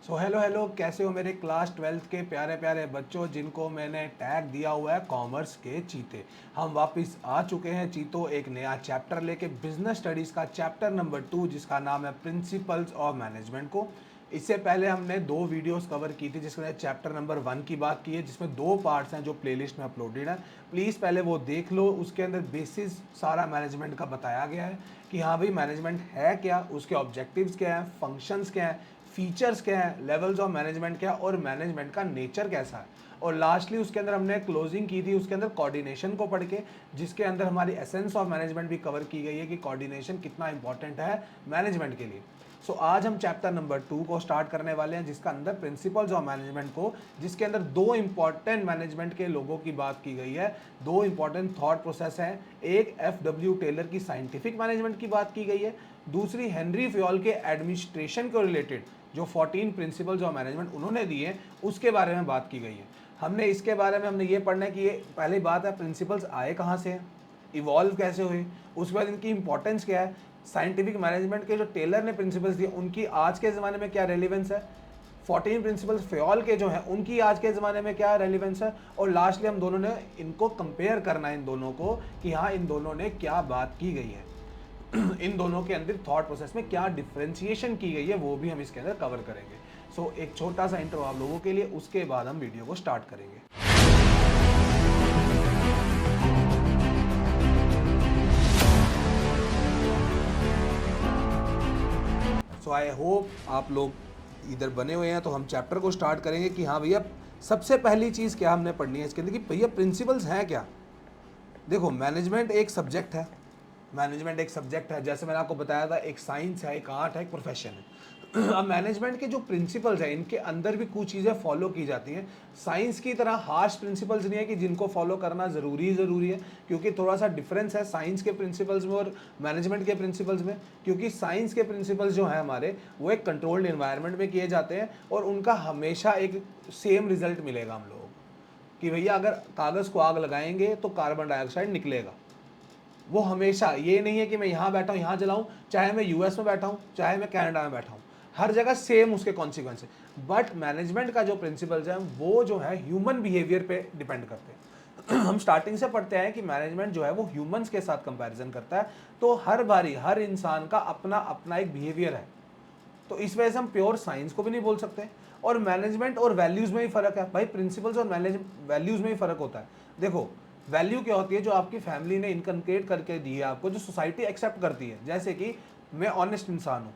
So hello hello, कैसे हो मेरे क्लास 12th के प्यारे प्यारे बच्चों जिनको मैंने टैग दिया हुआ है कॉमर्स के चीते। हम वापस आ चुके हैं चीतो एक नया चैप्टर लेके, बिजनेस स्टडीज़ का चैप्टर नंबर 2 जिसका नाम है प्रिंसिपल्स ऑफ मैनेजमेंट को। इससे पहले हमने दो वीडियोस कवर की थी जिसमें चैप्टर नंबर 1 की बात की है, जिसमें दो पार्ट्स हैं जो प्लेलिस्ट में अपलोडेड है। प्लीज़ पहले वो देख लो, उसके अंदर बेसिस सारा मैनेजमेंट का बताया गया है कि हाँ भाई मैनेजमेंट है क्या, उसके ऑब्जेक्टिव्स क्या हैं, फंक्शंस क्या हैं, फीचर्स क्या है, लेवल्स ऑफ मैनेजमेंट क्या और मैनेजमेंट का नेचर कैसा है। और लास्टली उसके अंदर हमने क्लोजिंग की थी उसके अंदर कोऑर्डिनेशन को पढ़ के, जिसके अंदर हमारी एसेंस ऑफ मैनेजमेंट भी कवर की गई है कि कोऑर्डिनेशन कितना इंपॉर्टेंट है मैनेजमेंट के लिए। सो आज हम चैप्टर नंबर 2 को स्टार्ट करने वाले हैं जिसका अंदर प्रिंसिपल्स ऑफ मैनेजमेंट को, जिसके अंदर दो इंपॉर्टेंट मैनेजमेंट के लोगों की बात की गई है, दो इंपॉर्टेंट थॉट प्रोसेस हैं। एक एफ टेलर की साइंटिफिक मैनेजमेंट की बात की गई है, दूसरी हेनरी फ्योल के एडमिनिस्ट्रेशन को रिलेटेड जो 14 प्रिंसिपल्स ऑफ मैनेजमेंट उन्होंने दिए उसके बारे में बात की गई है। हमने इसके बारे में हमने ये पढ़ना है कि ये पहली बात है प्रिंसिपल्स आए कहाँ से हैं, इवॉल्व कैसे हुए, उसके बाद इनकी इंपॉर्टेंस क्या है, साइंटिफिक मैनेजमेंट के जो टेलर ने प्रिंसिपल्स दिए उनकी आज के ज़माने में क्या रेलिवेंस है, 14 प्रिंसिपल्स फ्योल के जो हैं उनकी आज के ज़माने में क्या रेलिवेंस है, और लास्टली हम दोनों ने इनको कंपेयर करना है इन दोनों को कि हाँ इन दोनों ने क्या बात की गई है इन दोनों के अंदर थॉट प्रोसेस में क्या डिफरेंशिएशन की गई है वो भी हम इसके अंदर कवर करेंगे। सो एक छोटा सा इंट्रो आप लोगों के लिए, उसके बाद हम वीडियो को स्टार्ट करेंगे। सो आई होप आप लोग इधर बने हुए हैं, तो हम चैप्टर को स्टार्ट करेंगे कि हाँ भैया सबसे पहली चीज़ क्या हमने पढ़नी है इसके अंदर कि भैया प्रिंसिपल्स हैं क्या। देखो मैनेजमेंट एक सब्जेक्ट है, मैनेजमेंट एक सब्जेक्ट है, जैसे मैंने आपको बताया था एक साइंस है, एक आर्ट है, एक प्रोफेशन है। अब मैनेजमेंट के जो प्रिंसिपल्स हैं इनके अंदर भी कुछ चीज़ें फॉलो की जाती हैं। साइंस की तरह हार्श प्रिंसिपल्स नहीं है कि जिनको फॉलो करना ज़रूरी है, क्योंकि थोड़ा सा डिफरेंस है साइंस के प्रिंसिपल्स में और मैनेजमेंट के प्रिंसिपल्स में। क्योंकि साइंस के प्रिंसिपल्स जो हैं हमारे वो एक कंट्रोल्ड इन्वायरमेंट में किए जाते हैं और उनका हमेशा एक सेम रिजल्ट मिलेगा हम लोगों को कि भैया अगर कागज़ को आग लगाएंगे तो कार्बन डाइऑक्साइड निकलेगा। वो हमेशा ये नहीं है कि मैं यहाँ बैठा हूँ यहाँ जलाऊँ, चाहे मैं यूएस में बैठा हूँ चाहे मैं कनाडा में बैठा हूँ, हर जगह सेम उसके कॉन्सिक्वेंस है। बट मैनेजमेंट का जो प्रिंसिपल्स है वो जो है ह्यूमन बिहेवियर पे डिपेंड करते हैं हम स्टार्टिंग से पढ़ते हैं कि मैनेजमेंट जो है वो ह्यूमंस के साथ कंपैरिजन करता है, तो हर बारी हर इंसान का अपना अपना एक बिहेवियर है। तो इस वजह से हम प्योर साइंस को भी नहीं बोल सकते। और मैनेजमेंट और वैल्यूज़ में ही फ़र्क है भाई, प्रिंसिपल्स और वैल्यूज़ में ही फ़र्क होता है। देखो वैल्यू क्या होती है, जो आपकी फैमिली ने इनकनकेट करके दी है आपको, जो सोसाइटी एक्सेप्ट करती है, जैसे कि मैं ऑनेस्ट इंसान हूँ,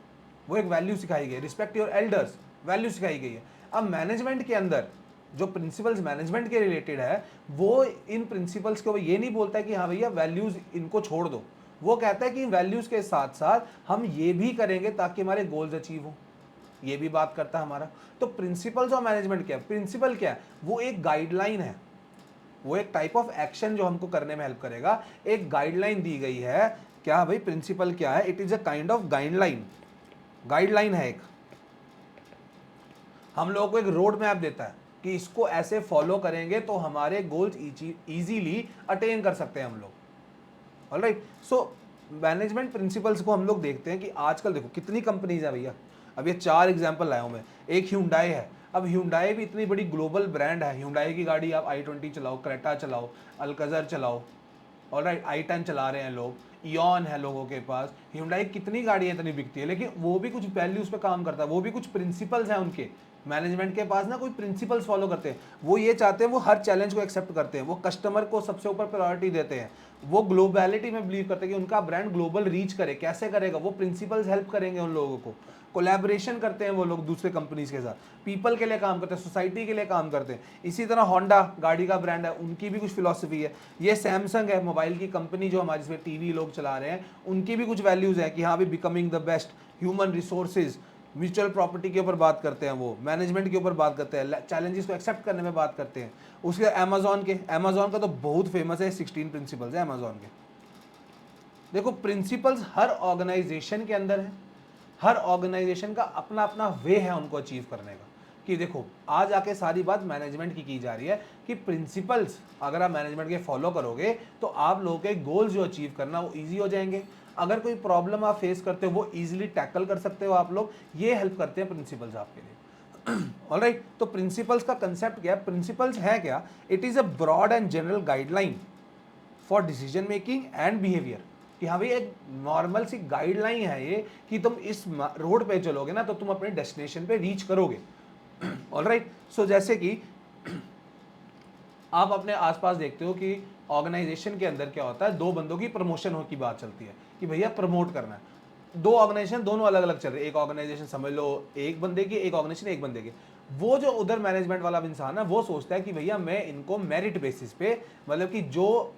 वो एक वैल्यू सिखाई गई है, रिस्पेक्ट योर एल्डर्स वैल्यू सिखाई गई है। अब मैनेजमेंट के अंदर जो प्रिंसिपल्स मैनेजमेंट के रिलेटेड है वो इन प्रिंसिपल्स को ये नहीं बोलता है कि हाँ भैया वैल्यूज़ इनको छोड़ दो, वो कहता है कि वैल्यूज़ के साथ साथ हम ये भी करेंगे ताकि हमारे गोल्स अचीव हो, ये भी बात करता है हमारा। तो प्रिंसिपल्स ऑफ मैनेजमेंट क्या है, प्रिंसिपल क्या है, वो एक गाइडलाइन है, वो एक टाइप ऑफ एक्शन जो हमको करने में हेल्प करेगा, एक गाइडलाइन दी गई है। क्या भाई प्रिंसिपल क्या है, it is a kind of guideline, guideline है एक, हम लोगों को एक रोड मैप देता है कि इसको ऐसे फॉलो करेंगे तो हमारे गोल्स इजीली अटेन कर सकते हैं हम लोग। ऑलराइट, सो मैनेजमेंट प्रिंसिपल्स को हम लोग देखते हैं कि आजकल देखो कितनी कंपनीज है भैया। अब ये 4 एग्जांपल लाया हूं मैं। एक ह्यूंडई है, अब ह्यूंडई भी इतनी बड़ी ग्लोबल ब्रांड है, ह्यूंडई की गाड़ी आप i20 चलाओ, क्रेटा चलाओ, अल्कज़र चलाओ, ऑलराइट i10 चला रहे हैं लोग, इयॉन है लोगों के पास, ह्यूंडई कितनी गाड़ियाँ इतनी बिकती है, लेकिन वो भी कुछ वैल्यूज़ पे काम करता है, वो भी कुछ प्रिंसिपल्स हैं उनके। मैनेजमेंट के पास ना कोई प्रिंसिपल्स फॉलो करते हैं, वो ये चाहते हैं वो हर चैलेंज को एक्सेप्ट करते हैं, वो कस्टमर को सबसे ऊपर प्रायोरिटी देते हैं, वो ग्लोबलिटी में बिलीव करते हैं कि उनका ब्रांड ग्लोबल रीच करे। कैसे करेगा, वो प्रिंसिपल्स हेल्प करेंगे उन लोगों को। कोलैबोरेशन करते हैं वो लोग दूसरे कंपनीज के साथ, पीपल के लिए काम करते हैं, सोसाइटी के लिए काम करते हैं। इसी तरह होंडा गाड़ी का ब्रांड है, उनकी भी कुछ फिलॉसफी है। ये सैमसंग है मोबाइल की कंपनी जो हमारे जिसमें टीवी लोग चला रहे हैं, उनकी भी कुछ वैल्यूज़ है कि हाँ भी becoming the best, human resources, mutual property के ऊपर बात करते हैं, वो मैनेजमेंट के ऊपर बात करते हैं, चैलेंजेस को एक्सेप्ट करने में बात करते हैं। उसके अमेजोन का तो बहुत फेमस है, 16 प्रिंसिपल्स है अमेजोन के। देखो प्रिंसिपल्स हर ऑर्गेनाइजेशन के अंदर है, हर ऑर्गेनाइजेशन का अपना अपना वे है उनको अचीव करने का। कि देखो आज आके सारी बात मैनेजमेंट की जा रही है कि प्रिंसिपल्स अगर आप मैनेजमेंट के फॉलो करोगे तो आप लोगों के गोल्स जो अचीव करना वो ईजी हो जाएंगे। अगर कोई प्रॉब्लम आप फेस करते हो वो ईजिली टैकल कर सकते हो आप लोग, ये हेल्प करते हैं प्रिंसिपल्स आपके लिए। ऑलराइट, तो प्रिंसिपल्स का कंसेप्ट क्या है? प्रिंसिपल्स है क्या? It is a broad and general guideline for decision making and behaviour. कि हाँ भाई एक नॉर्मल सी गाइडलाइन है ये कि तुम इस रोड पे चलोगे ना तो तुम अपने डेस्टिनेशन पे रीच करोगे। ऑलराइट, सो जैसे कि आप अपने आसपास देखते हो कि ऑर्गेनाइजेशन के अंदर क्या होता है, दो बंदों की प्रमोशन हो की बात चलती है कि भैया प्रमोट करना है। दो ऑर्गेनाइजेशन दोनों अलग अलग चल रही है, एक ऑर्गेनाइजेशन समझ लो एक बंदे की, एक ऑर्गेनाइजेशन एक बंदे की। वो जो उधर मैनेजमेंट वाला इंसान है वो सोचता है कि भैया मैं इनको मेरिट बेसिस पे, मतलब कि जो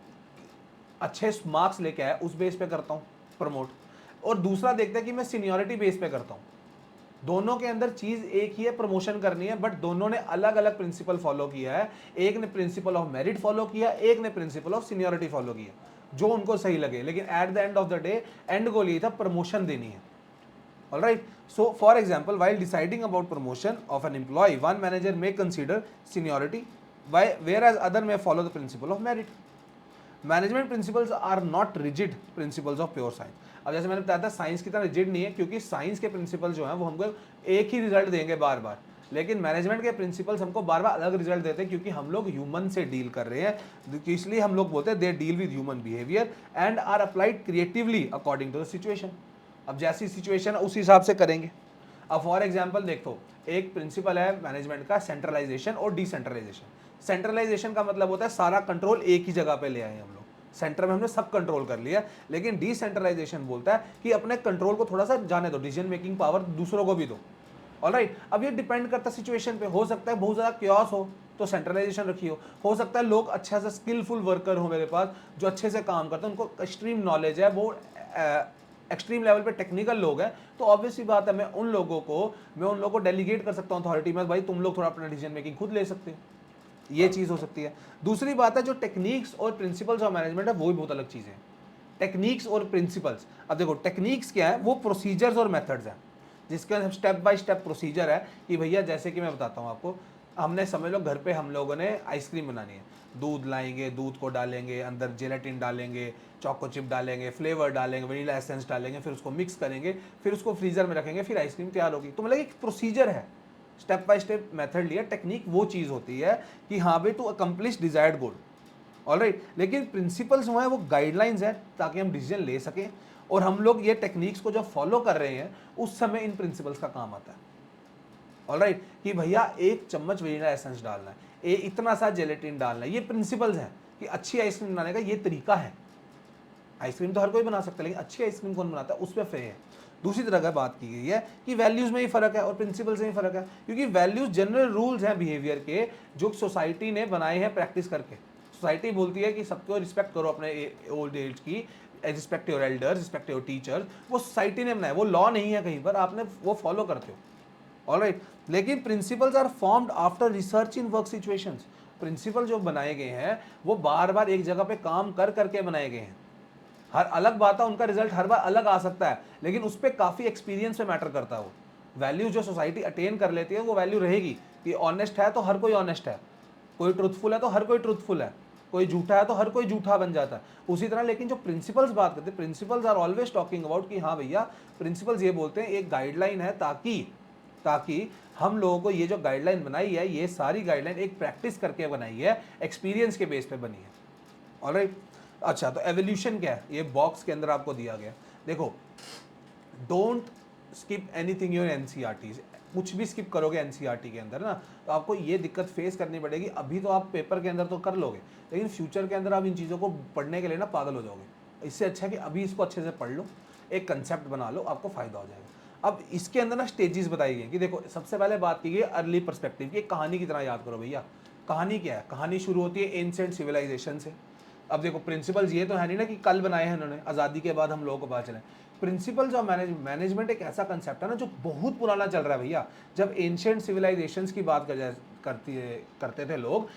अच्छे मार्क्स लेके आया उस बेस पे करता हूँ प्रमोट, और दूसरा देखता है कि मैं सीनियरिटी बेस पे करता हूँ। दोनों के अंदर चीज एक ही है, प्रमोशन करनी है, बट दोनों ने अलग अलग प्रिंसिपल फॉलो किया है। एक ने प्रिंसिपल ऑफ मेरिट फॉलो किया, एक ने प्रिंसिपल ऑफ सीनियरिटी फॉलो किया, जो उनको सही लगे, लेकिन at the end of the day and goal ये था प्रमोशन देनी है। Alright, so for example while deciding about promotion of an employee, one manager may consider seniority whereas other may follow the principle of merit. Management principles are not rigid principles of pure science. अब जैसे मैंने बताया था science की तरह rigid नहीं है, क्योंकि साइंस के प्रिंसिपल जो हैं वो हमको एक ही रिजल्ट देंगे बार बार, लेकिन मैनेजमेंट के प्रिंसिपल्स हमको बार बार अलग रिजल्ट देते हैं, क्योंकि हम लोग ह्यूमन से डील कर रहे हैं। इसलिए हम लोग बोलते हैं they deal with human behaviour and are applied creatively according to the situation. अब जैसी सिचुएशन उस हिसाब से करेंगे। अब फॉर एग्जाम्पल देखो, एक प्रिंसिपल है मैनेजमेंट का सेंट्रलाइजेशन और डिसेंट्रलाइजेशन। सेंट्रलाइजेशन का मतलब होता है सारा कंट्रोल एक ही जगह पे ले आए हम लोग, सेंटर में हमने सब कंट्रोल कर लिया। लेकिन डिसेंट्रलाइजेशन बोलता है कि अपने कंट्रोल को थोड़ा सा जाने दो, डिसीजन मेकिंग पावर दूसरों को भी दो। ऑलराइट, अब ये डिपेंड करता है सिचुएशन पे। हो सकता है बहुत ज़्यादा क्योस हो तो सेंट्रलाइजेशन रखी हो सकता है लोग अच्छा से स्किलफुल वर्कर हो मेरे पास जो अच्छे से काम करते हैं, उनको एक्सट्रीम नॉलेज है, वो एक्सट्रीम लेवल पे टेक्निकल लोग हैं, तो ऑब्वियसली बात है मैं उन लोगों को डेलीगेट कर सकता हूँ अथॉरिटी में, भाई तुम लोग थोड़ा अपना डिसीजन मेकिंग खुद ले सकते हो। ये चीज़ हो सकती है। दूसरी बात है जो टेक्निक्स और प्रिंसिपल्स ऑफ मैनेजमेंट है वो भी बहुत अलग चीज़ें हैं। टेक्निक्स और प्रिंसिपल्स, अब देखो टेक्निक्स क्या है, वो प्रोसीजर्स और मेथड्स हैं, जिसके अंदर स्टेप बाय स्टेप प्रोसीजर है कि भैया जैसे कि मैं बताता हूँ आपको, हमने समझ लो घर पे हम लोगों ने आइसक्रीम बनानी है, दूध लाएंगे, दूध को डालेंगे, अंदर जेलेटिन डालेंगे, चोको चिप डालेंगे, फ्लेवर डालेंगे, वनीला एसेंस डालेंगे, फिर उसको मिक्स करेंगे, फिर उसको फ्रीजर में रखेंगे, फिर आइसक्रीम तैयार होगी। तो मतलब एक प्रोसीजर है, स्टेप बाय स्टेप मेथड लिया। टेक्निक वो चीज़ होती है कि हाँ भाई to accomplish desired goal. Alright, लेकिन प्रिंसिपल्स जो है वो गाइडलाइंस है ताकि हम डिसीजन ले सकें, और हम लोग ये टेक्निक्स को जब फॉलो कर रहे हैं उस समय इन प्रिंसिपल्स का काम आता है। ऑलराइट, कि भैया 1 चम्मच वनीला एसेंस डालना है, इतना सा जेलेटिन डालना है, ये प्रिंसिपल्स हैं कि अच्छी आइसक्रीम बनाने का ये तरीका है। आइसक्रीम तो हर कोई बना सकता है, लेकिन अच्छी आइसक्रीम कौन बनाता है उस पर है। दूसरी तरह का बात की गई है कि वैल्यूज में ही फर्क है और प्रिंसिपल्स में ही फर्क है, क्योंकि वैल्यूज जनरल रूल्स हैं बिहेवियर के जो सोसाइटी ने बनाए हैं प्रैक्टिस करके। सोसाइटी बोलती है कि सबको रिस्पेक्ट करो अपने ओल्ड एज की, respect your elders, respect your teachers, वो सोसाइटी ने बनाया, वो लॉ नहीं है कहीं पर, आपने वो फॉलो करते हो। ऑलराइट, लेकिन principles are formed after research in work situations. Principle जो बनाए गए हैं वो बार बार एक जगह पे काम कर करके बनाए गए हैं। हर अलग बात है, उनका रिजल्ट हर बार अलग आ सकता है, लेकिन उस पर काफ़ी एक्सपीरियंस पे मैटर करता है। वो वैल्यू जो सोसाइटी अटेन कर लेती है वो वैल्यू रहेगी कि ऑनेस्ट है तो हर कोई ऑनेस्ट है, कोई ट्रुथफुल है तो हर कोई ट्रुथफुल है, कोई झूठा है तो हर कोई झूठा बन जाता है उसी तरह। लेकिन जो प्रिंसिपल्स बात करते हैं, principles are always talking about कि हाँ भैया, प्रिंसिपल्स ये बोलते हैं एक गाइडलाइन है ताकि हम लोगों को ये जो गाइडलाइन बनाई है, ये सारी गाइडलाइन एक प्रैक्टिस करके बनाई है, एक्सपीरियंस के बेस पे बनी है। ऑलराइट, अच्छा तो एवोल्यूशन क्या है, ये बॉक्स के अंदर आपको दिया गया। देखो, don't skip anything your NCERT, कुछ भी स्किप करोगे एनसीईआरटी के अंदर ना तो आपको ये दिक्कत फेस करनी पड़ेगी। अभी तो आप पेपर के अंदर तो कर लोगे, लेकिन फ्यूचर के अंदर आप इन चीज़ों को पढ़ने के लिए ना पागल हो जाओगे। इससे अच्छा है कि अभी इसको अच्छे से पढ़ लो, एक कंसेप्ट बना लो, आपको फायदा हो जाएगा। अब इसके अंदर ना स्टेजेस बताई गई कि देखो सबसे पहले बात की गई अर्ली पर्सपेक्टिव की, कहानी की तरह याद करो भैया। कहानी क्या है, कहानी शुरू होती है एंशिएंट सिविलाइजेशन से। अब देखो प्रिंसिपल्स ये तो है नहीं ना कि कल बनाए हैं उन्होंने, आज़ादी के बाद हम लोगों को पता चले। प्रिंसिपल्स ऑफ मैनेजमेंट एक ऐसा कंसेप्ट है ना जो बहुत पुराना चल रहा है भैया। जब एंशिएंट सिविलाइजेशंस की बात करते थे लोग,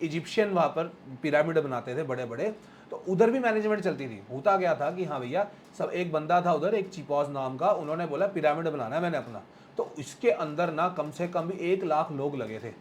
इजिप्शियन वहाँ पर पिरामिड बनाते थे बड़े बड़े, तो उधर भी मैनेजमेंट चलती थी। होता क्या था कि हाँ भैया, सब एक बंदा था उधर, एक चिपॉज नाम का, उन्होंने बोला पिरामिड बनाना है मैंने अपना, तो इसके अंदर ना कम से कम भी 1 लाख लोग लगे थे।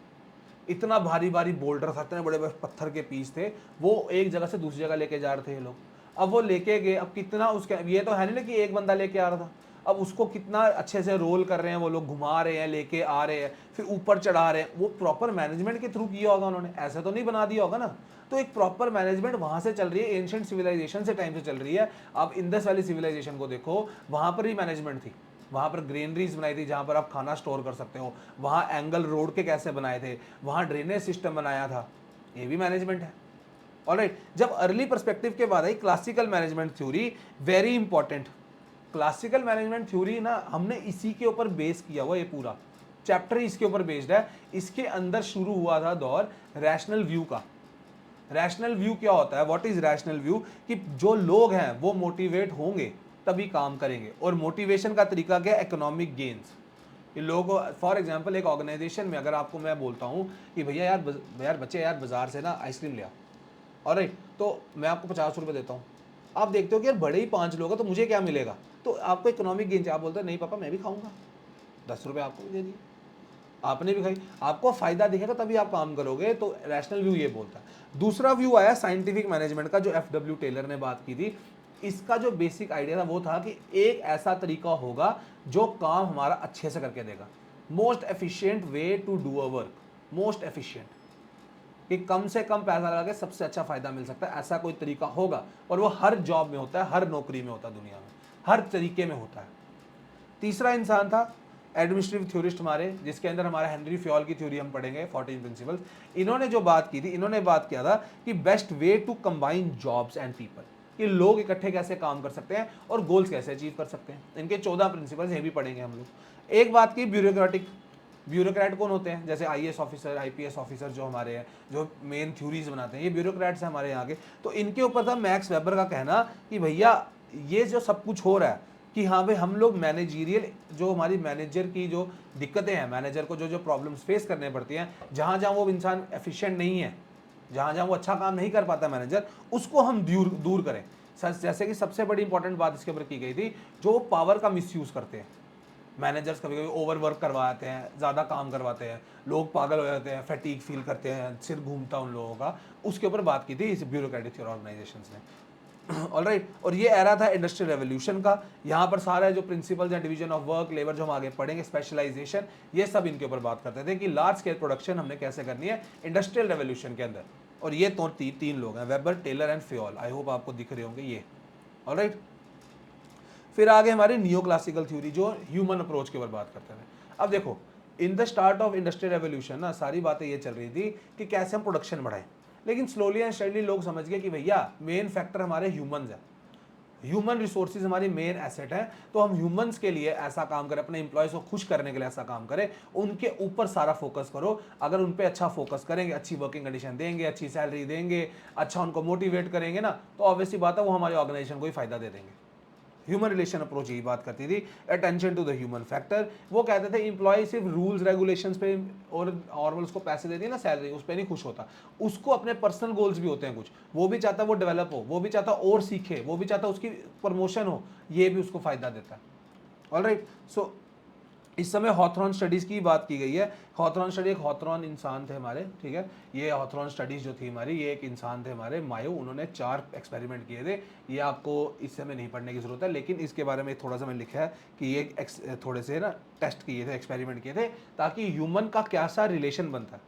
इतना भारी भारी बोल्डर था, इतने बड़े बड़े पत्थर के पीस थे, वो एक जगह से दूसरी जगह लेके जा रहे थे ये लोग। अब वो लेके गए, अब कितना उसके, ये तो है नहीं ना कि एक बंदा लेके आ रहा था, अब उसको कितना अच्छे से रोल कर रहे हैं वो लोग, घुमा रहे हैं, लेके आ रहे हैं, फिर ऊपर चढ़ा रहे हैं, वो प्रॉपर मैनेजमेंट के थ्रू किया होगा उन्होंने, ऐसा तो नहीं बना दिया होगा ना। तो एक प्रॉपर मैनेजमेंट वहां से चल रही है, एंशिएंट सिविलाइजेशन से टाइम से चल रही है। आप इंडस वैली सिविलाइजेशन को देखो, वहां पर भी मैनेजमेंट थी, वहां पर ग्रेनरीज बनाई थी जहां पर आप खाना स्टोर कर सकते हो, वहां एंगल रोड के कैसे बनाए थे, वहां ड्रेनेज सिस्टम बनाया था, ये भी मैनेजमेंट है। ऑलराइट, जब अर्ली पर्सपेक्टिव के बाद आई classical management theory, very important. Classical management theory ना हमने इसी के ऊपर बेस किया हुआ, ये पूरा चैप्टर इसके ऊपर बेस्ड है। इसके अंदर शुरू हुआ था दौर रैशनल व्यू का। रैशनल व्यू क्या होता है, व्हाट इज रैशनल व्यू, कि जो लोग हैं वो मोटिवेट होंगे तभी काम करेंगे, और मोटिवेशन का तरीका क्या है, इकोनॉमिक गेन्स। ये लोग, फॉर एग्जांपल एक ऑर्गेनाइजेशन में अगर आपको मैं बोलता हूँ कि भैया यार बच्चे यार बाजार से ना आइसक्रीम ले आओ, ऑलराइट, तो मैं आपको 50 रुपये देता हूँ, आप देखते हो कि यार बड़े ही 5 लोग हैं तो मुझे क्या मिलेगा, तो आपको इकोनॉमिक गेन, आप बोलते हैं नहीं पापा मैं भी खाऊंगा, 10 रुपये आपको भी दे दिए, आपने भी खाई, आपको फायदा दिखेगा तभी आप काम करोगे। तो रैशनल व्यू ये बोलता है। दूसरा व्यू आया साइंटिफिक मैनेजमेंट का, जो FW टेलर ने बात की थी। इसका जो बेसिक आइडिया था वो था कि एक ऐसा तरीका होगा जो काम हमारा अच्छे से करके देगा, most efficient way to do a work, most efficient, कि कम से कम पैसा लगा के सबसे अच्छा फायदा मिल सकता है, ऐसा कोई तरीका होगा। और वो हर जॉब में होता है, हर नौकरी में होता है, दुनिया में हर तरीके में होता है। तीसरा इंसान था एडमिनिस्ट्रेटिव थ्योरिस्ट हमारे, जिसके अंदर हमारा हेनरी फ्योल की थ्योरी हम पढ़ेंगे, 14 प्रिंसिपल्स। इन्होंने जो बात की थी, इन्होंने बात किया था कि best way to combine jobs and people, कि लोग इकट्ठे कैसे काम कर सकते हैं और गोल्स कैसे अचीव कर सकते हैं। इनके 14 प्रिंसिपल्स ये भी पढ़ेंगे हम लोग। एक बात की ब्यूरोक्रेटिक, ब्यूरोक्रेट कौन होते हैं, जैसे IAS ऑफिसर, IPS ऑफिसर जो हमारे हैं, जो मेन थ्योरीज बनाते हैं, ये ब्यूरोक्रेट्स हैं हमारे यहाँ के। तो इनके ऊपर था मैक्स वेबर का कहना कि भैया ये जो सब कुछ हो रहा है, कि हाँ भाई हम लोग मैनेजीरियल, जो हमारी मैनेजर की जो दिक्कतें हैं, मैनेजर को जो जो प्रॉब्लम्स फेस करने पड़ती हैं, जहाँ जहाँ वो इंसान एफिशिएंट नहीं है, जहाँ जहाँ वो अच्छा काम नहीं कर पाता मैनेजर, उसको हम दूर दूर करें। जैसे कि सबसे बड़ी इंपॉर्टेंट बात इसके ऊपर की गई थी, जो पावर का मिसयूज़ करते हैं मैनेजर्स, कभी कभी ओवर वर्क करवाते हैं, ज़्यादा काम करवाते हैं, लोग पागल हो जाते हैं, फैटीग फील करते हैं, सिर घूमता उन लोगों का, उसके ऊपर बात की थी इस ब्यूरोक्रेटिक ऑर्गेनाइजेशंस ने। ऑलराइट, और ये एरा था इंडस्ट्रियल रेवोल्यूशन का। यहाँ पर सारे जो प्रिंसिपल्स हैं, डिवीजन ऑफ वर्क, लेबर, जो हम आगे पढ़ेंगे, स्पेशलाइजेशन, ये सब इनके ऊपर बात करते थे कि लार्ज स्केल प्रोडक्शन हमने कैसे करनी है इंडस्ट्रियल रेवोल्यूशन के अंदर। और ये तो तीन लोग हैं, Weber, Taylor and Fayol. I hope आपको दिख रहे होंगे ये। ऑलराइट, फिर आगे हमारी नियो क्लासिकल थ्योरी, जो ह्यूमन अप्रोच के ऊपर बात करते थे। अब देखो, in the start of industrial revolution ना सारी बातें ये चल रही थी कि कैसे हम प्रोडक्शन बढ़ाएं, लेकिन स्लोली एंड स्टडली लोग समझ गए कि भैया मेन फैक्टर हमारे ह्यूमंस है, ह्यूमन रिसोर्सेज हमारी मेन एसेट है। तो हम ह्यूमंस के लिए ऐसा काम करें, अपने एम्प्लॉयज़ को खुश करने के लिए ऐसा काम करें, उनके ऊपर सारा फोकस करो। अगर उन पे अच्छा फोकस करेंगे, अच्छी वर्किंग कंडीशन देंगे, अच्छी सैलरी देंगे, अच्छा उनको मोटिवेट करेंगे ना, तो ऑब्वियसली बात है वो हमारी ऑर्गेनाइजेशन को ही फायदा दे देंगे। ह्यूमन रिलेशन अप्रोच यही बात करती थी, attention to the human factor. वो कहते थे इंप्लॉय सिर्फ रूल्स रेगुलेशंस पे और उसको पैसे दे दिए ना, सैलरी, उस पर नहीं खुश होता, उसको अपने पर्सनल गोल्स भी होते हैं कुछ, वो भी चाहता है वो डेवलप हो, वो भी चाहता और सीखे, वो भी चाहता उसकी प्रमोशन हो, ये भी उसको फायदा देता है। ऑलराइट, सो इस समय हॉथरॉन स्टडीज़ की बात की गई है। हॉथरॉन स्टडी, एक हॉथरॉन इंसान थे हमारे, ठीक है, ये हॉथरॉन स्टडीज़ जो थी हमारी, ये एक इंसान थे हमारे मायो, उन्होंने 4 एक्सपेरिमेंट किए थे। ये आपको इस समय नहीं पढ़ने की ज़रूरत है, लेकिन इसके बारे में थोड़ा सा मैंने लिखा है कि ये थोड़े से ना टेस्ट किए थे, एक्सपेरिमेंट किए थे, ताकि ह्यूमन का क्या सा रिलेशन बनता है,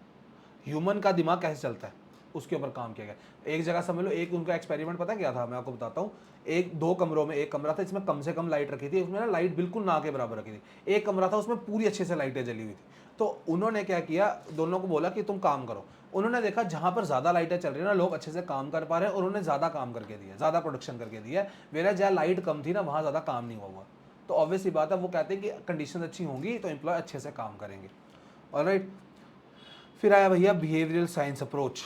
ह्यूमन का दिमाग कैसे चलता है, उसके ऊपर काम किया गया। एक जगह समझ लो, एक उनका एक्सपेरिमेंट पता क्या था, मैं आपको बताता हूँ। एक 2 कमरों में, एक कमरा था इसमें कम से कम लाइट रखी थी, उसमें ना लाइट बिल्कुल ना के बराबर रखी थी। एक कमरा था उसमें पूरी अच्छे से लाइटें जली हुई थी। तो उन्होंने क्या किया, दोनों को बोला कि तुम काम करो। उन्होंने देखा जहाँ पर ज़्यादा लाइटें चल रही है ना, लोग अच्छे से काम कर पा रहे हैं और उन्होंने ज़्यादा काम करके दिया, ज़्यादा प्रोडक्शन करके दिया। मेरा जहाँ लाइट कम थी ना, वहाँ ज़्यादा काम नहीं हुआ। तो ऑब्वियसली बात है, वो कहते हैं कि कंडीशन अच्छी होंगी तो एम्प्लॉय अच्छे से काम करेंगे। ऑलराइट, फिर आया भैया behavioural science approach.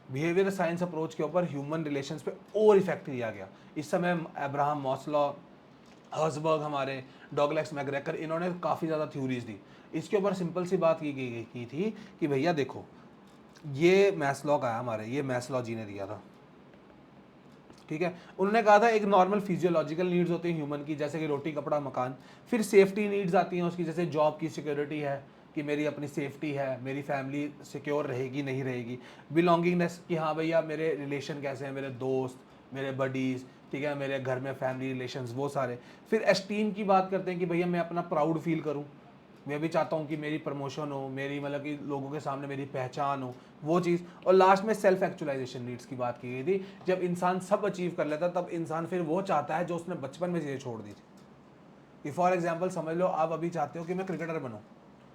Behavioural science approach के ऊपर ह्यूमन रिलेशंस पे और इफेक्ट दिया गया। इस समय अब्राहम मॉस्लो, हर्सबर्ग हमारे, डॉगलेस मैकग्रेगर, इन्होंने काफ़ी ज़्यादा थ्योरीज दी। इसके ऊपर सिंपल सी बात की थी कि भैया देखो, ये मैस्लो का है हमारे, ये मैस्लो जी ने दिया था, ठीक है। उन्होंने कहा था एक नॉर्मल फिजियोलॉजिकल नीड्स होती हैं ह्यूमन की, जैसे कि रोटी, कपड़ा, मकान। फिर सेफ्टी नीड्स आती हैं उसकी, जैसे जॉब की सिक्योरिटी है कि मेरी अपनी सेफ्टी है, मेरी फैमिली सिक्योर रहेगी नहीं रहेगी। बिलोंगिंगनेस कि हाँ भैया मेरे रिलेशन कैसे हैं, मेरे दोस्त, मेरे बडीज़, ठीक है, मेरे घर में फैमिली रिलेशंस वो सारे। फिर एस्टीम की बात करते हैं कि भैया मैं अपना प्राउड फील करूं, मैं भी चाहता हूं कि मेरी प्रमोशन हो, मेरी मतलब कि लोगों के सामने मेरी पहचान हो, वो चीज़। और लास्ट में सेल्फ एक्चुअलाइजेशन नीड्स की बात की गई थी। जब इंसान सब अचीव कर लेता तब इंसान फिर वो चाहता है जो उसने बचपन में चीज़ें छोड़ दी थी। कि फॉर एग्जाम्पल समझ लो आप अभी चाहते हो कि मैं क्रिकेटर बनूं,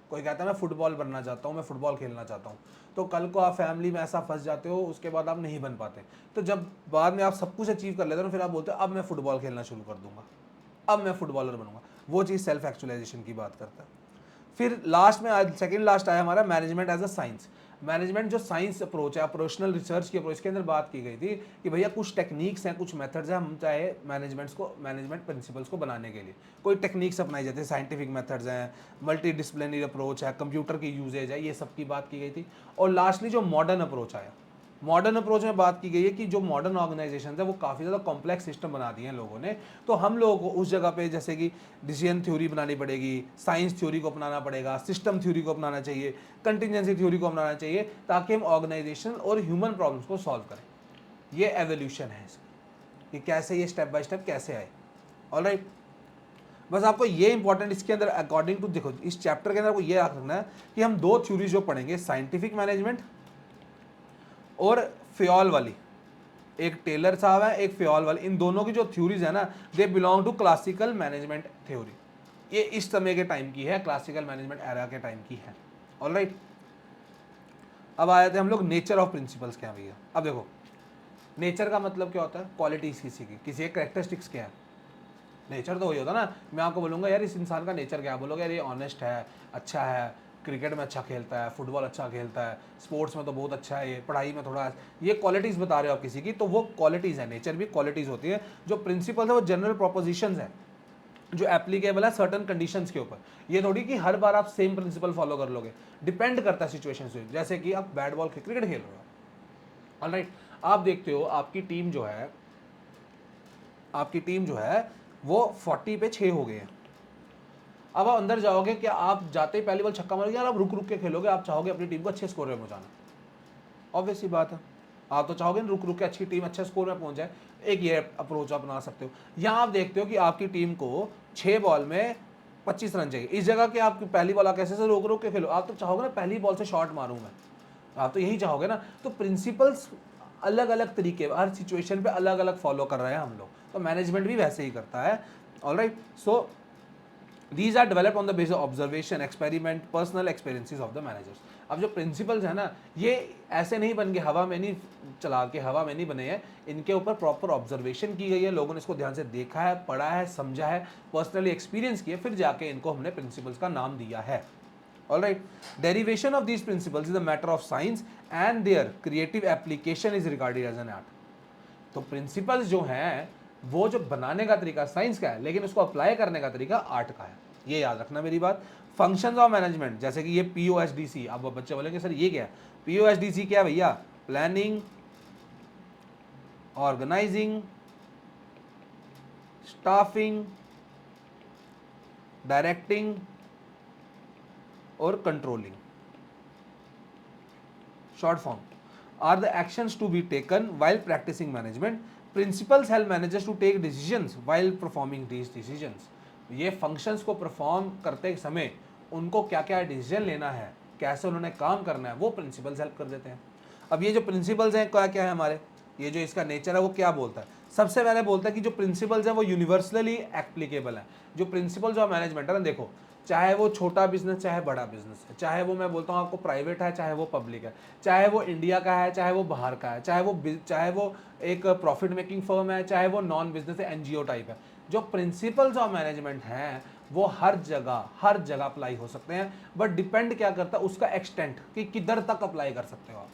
कोई कहता है मैं फुटबॉल बनना चाहता हूँ, मैं फुटबॉल खेलना चाहता हूँ, तो कल को आप फैमिली में ऐसा फंस जाते हो, उसके बाद आप नहीं बन पाते। तो जब बाद में आप सब कुछ अचीव कर लेते हो फिर आप बोलते हो अब मैं फुटबॉल खेलना शुरू कर दूंगा, अब मैं फुटबॉलर बनूंगा। वो चीज़ सेल्फ एक्चुअलाइजेशन की बात करता है। फिर लास्ट में आज सेकंड लास्ट आया हमारा management as a science. Management जो साइंस अप्रोच है, ऑपरेशनल रिसर्च की अप्रोच के अंदर बात की गई थी कि भैया कुछ टेक्निक्स हैं, कुछ मेथड्स हैं, हम चाहे मैनेजमेंट प्रिंसिपल्स को बनाने के लिए कोई टेक्निक्स अपनाई जाती है, साइंटिफिक मेथड्स हैं, मल्टी डिसिप्लिनरी अप्रोच है, कंप्यूटर की यूजेज है, ये सब की बात की गई थी। और लास्टली जो मॉडर्न अप्रोच आया, मॉडर्न अप्रोच में बात की गई है कि जो मॉडर्न ऑर्गेनाइजेशन है वो काफ़ी ज़्यादा कॉम्प्लेक्स सिस्टम बना दिए हैं लोगों ने। तो हम लोगों को उस जगह पे जैसे कि डिसीजन थ्योरी बनानी पड़ेगी, साइंस थ्योरी को अपनाना पड़ेगा, सिस्टम थ्योरी को अपनाना चाहिए, कंटिजेंसी थ्योरी को अपनाना चाहिए, ताकि हम ऑर्गेनाइजेशन और ह्यूमन प्रॉब्लम्स को सॉल्व करें। ये एवोल्यूशन है इसकी, कि कैसे ये स्टेप बाय स्टेप कैसे आए। ऑलराइट, बस आपको ये इंपॉर्टेंट इसके अंदर अकॉर्डिंग टू, देखो इस चैप्टर के अंदर आपको ये याद रखना है कि हम दो थ्योरी जो पढ़ेंगे, साइंटिफिक मैनेजमेंट और फ्योल वाली, एक टेलर साहब है, एक फ्योल वाली, इन दोनों की जो थ्योरीज है ना, they belong to classical management theory. ये इस समय के टाइम की है, क्लासिकल मैनेजमेंट एरा के टाइम की है। ऑलराइट, अब आए थे हम लोग नेचर ऑफ प्रिंसिपल्स क्या भैया। अब देखो नेचर का मतलब क्या होता है, क्वालिटीज किसी एक कैरेक्टरिस्टिक्स क्या है। नेचर तो वही होता है ना, मैं आपको बोलूँगा यार इस इंसान का नेचर क्या है, बोलोगे यार ये ऑनेस्ट है, अच्छा है, क्रिकेट में अच्छा खेलता है, फुटबॉल अच्छा खेलता है, स्पोर्ट्स में तो बहुत अच्छा है, ये पढ़ाई में थोड़ा, ये क्वालिटीज़ बता रहे हो आप किसी की, तो वो क्वालिटीज़ है। नेचर भी क्वालिटीज़ होती है। जो प्रिंसिपल्स है वो जनरल प्रोपोजिशंस है जो एप्लीकेबल है सर्टन कंडीशंस के ऊपर। ये थोड़ी कि हर बार आप सेम प्रिंसिपल फॉलो कर लोगे, डिपेंड करता है सिचुएशन से। जैसे कि आप बैट बॉल क्रिकेट खेल रहे हो, ऑलराइट, आप देखते हो आपकी टीम जो है वो 40 पे 6 हो गए हैं। अब आप अंदर जाओगे, क्या आप जाते ही पहली बॉल छक्का मारोगे, यार आप रुक रुक के खेलोगे, आप चाहोगे अपनी टीम को अच्छे स्कोर में पहुंचाना, ऑब्वियस सी बात है। आप तो चाहोगे ना रुक रुक के अच्छी टीम अच्छे स्कोर में पहुंच जाए। एक ये अप्रोच अपना सकते हो। यहाँ आप देखते हो कि आपकी टीम को 6 बॉल में 25 रन चाहिए, इस जगह के आप पहली बॉल आप कैसे से रोक रोक के खेलो, आप तो चाहोगे ना पहली बॉल से शॉट मारूं मैं, आप तो यही चाहोगे ना। तो प्रिंसिपल्स अलग अलग तरीके, हर सिचुएशन पे अलग अलग फॉलो कर रहे हैं हम लोग, तो मैनेजमेंट भी वैसे ही करता है। Alright, so these are developed on the basis of observation, experiment, personal experiences of the managers। अब जो प्रिंसिपल्स है ना, ये ऐसे नहीं बन के हवा में नहीं चला के हवा में नहीं बने हैं, इनके ऊपर प्रॉपर ऑब्जर्वेशन की गई है, लोगों ने इसको ध्यान से देखा है, पढ़ा है, समझा है, पर्सनली एक्सपीरियंस किया, फिर जाके इनको हमने प्रिंसिपल्स का नाम दिया है। Alright, derivation of these principles is a matter of science and their creative application is regarded as an art. तो प्रिंसिपल्स जो हैं वो जो बनाने का तरीका साइंस का है, लेकिन उसको अप्लाई करने का तरीका आर्ट का है, ये याद रखना मेरी बात। फंक्शंस ऑफ मैनेजमेंट, जैसे कि ये POSDC, अब बच्चे बोलेंगे सर ये क्या है, POSDC क्या है भैया, प्लानिंग, ऑर्गेनाइजिंग, स्टाफिंग, डायरेक्टिंग और controlling, short form, are the actions to be taken while practising management. Principles help managers to take decisions while performing these decisions. ये फंक्शंस को परफॉर्म करते समय उनको क्या क्या डिसीजन लेना है, कैसे उन्होंने काम करना है, वो प्रिंसिपल्स हेल्प कर देते हैं। अब ये जो प्रिंसिपल्स हैं क्या क्या है हमारे, ये जो इसका नेचर है वो क्या बोलता है, सबसे पहले बोलता है कि जो प्रिंसिपल्स है वो यूनिवर्सली एप्लीकेबल है। जो प्रिंसिपल्स ऑफ मैनेजमेंट है ना, देखो चाहे वो छोटा बिजनेस चाहे बड़ा बिजनेस है, चाहे वो मैं बोलता हूँ आपको प्राइवेट है चाहे वो पब्लिक है, चाहे वो इंडिया का है चाहे वो बाहर का है, चाहे वो एक प्रॉफिट मेकिंग फर्म है चाहे वो नॉन बिजनेस है, NGO टाइप है, जो प्रिंसिपल्स ऑफ मैनेजमेंट हैं वो हर जगह अप्लाई हो सकते हैं। बट डिपेंड क्या करता है उसका एक्सटेंट, कि किधर तक अप्लाई कर सकते हो आप,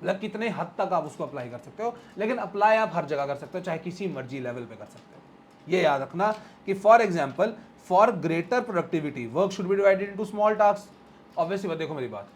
मतलब कितने हद तक आप उसको अप्लाई कर सकते हो, लेकिन अप्लाई आप हर जगह कर सकते हो, चाहे किसी मर्जी लेवल पे कर सकते हो। ये याद रखना कि for example for greater productivity work should be divided into small task. Obviously देखो मेरी बात,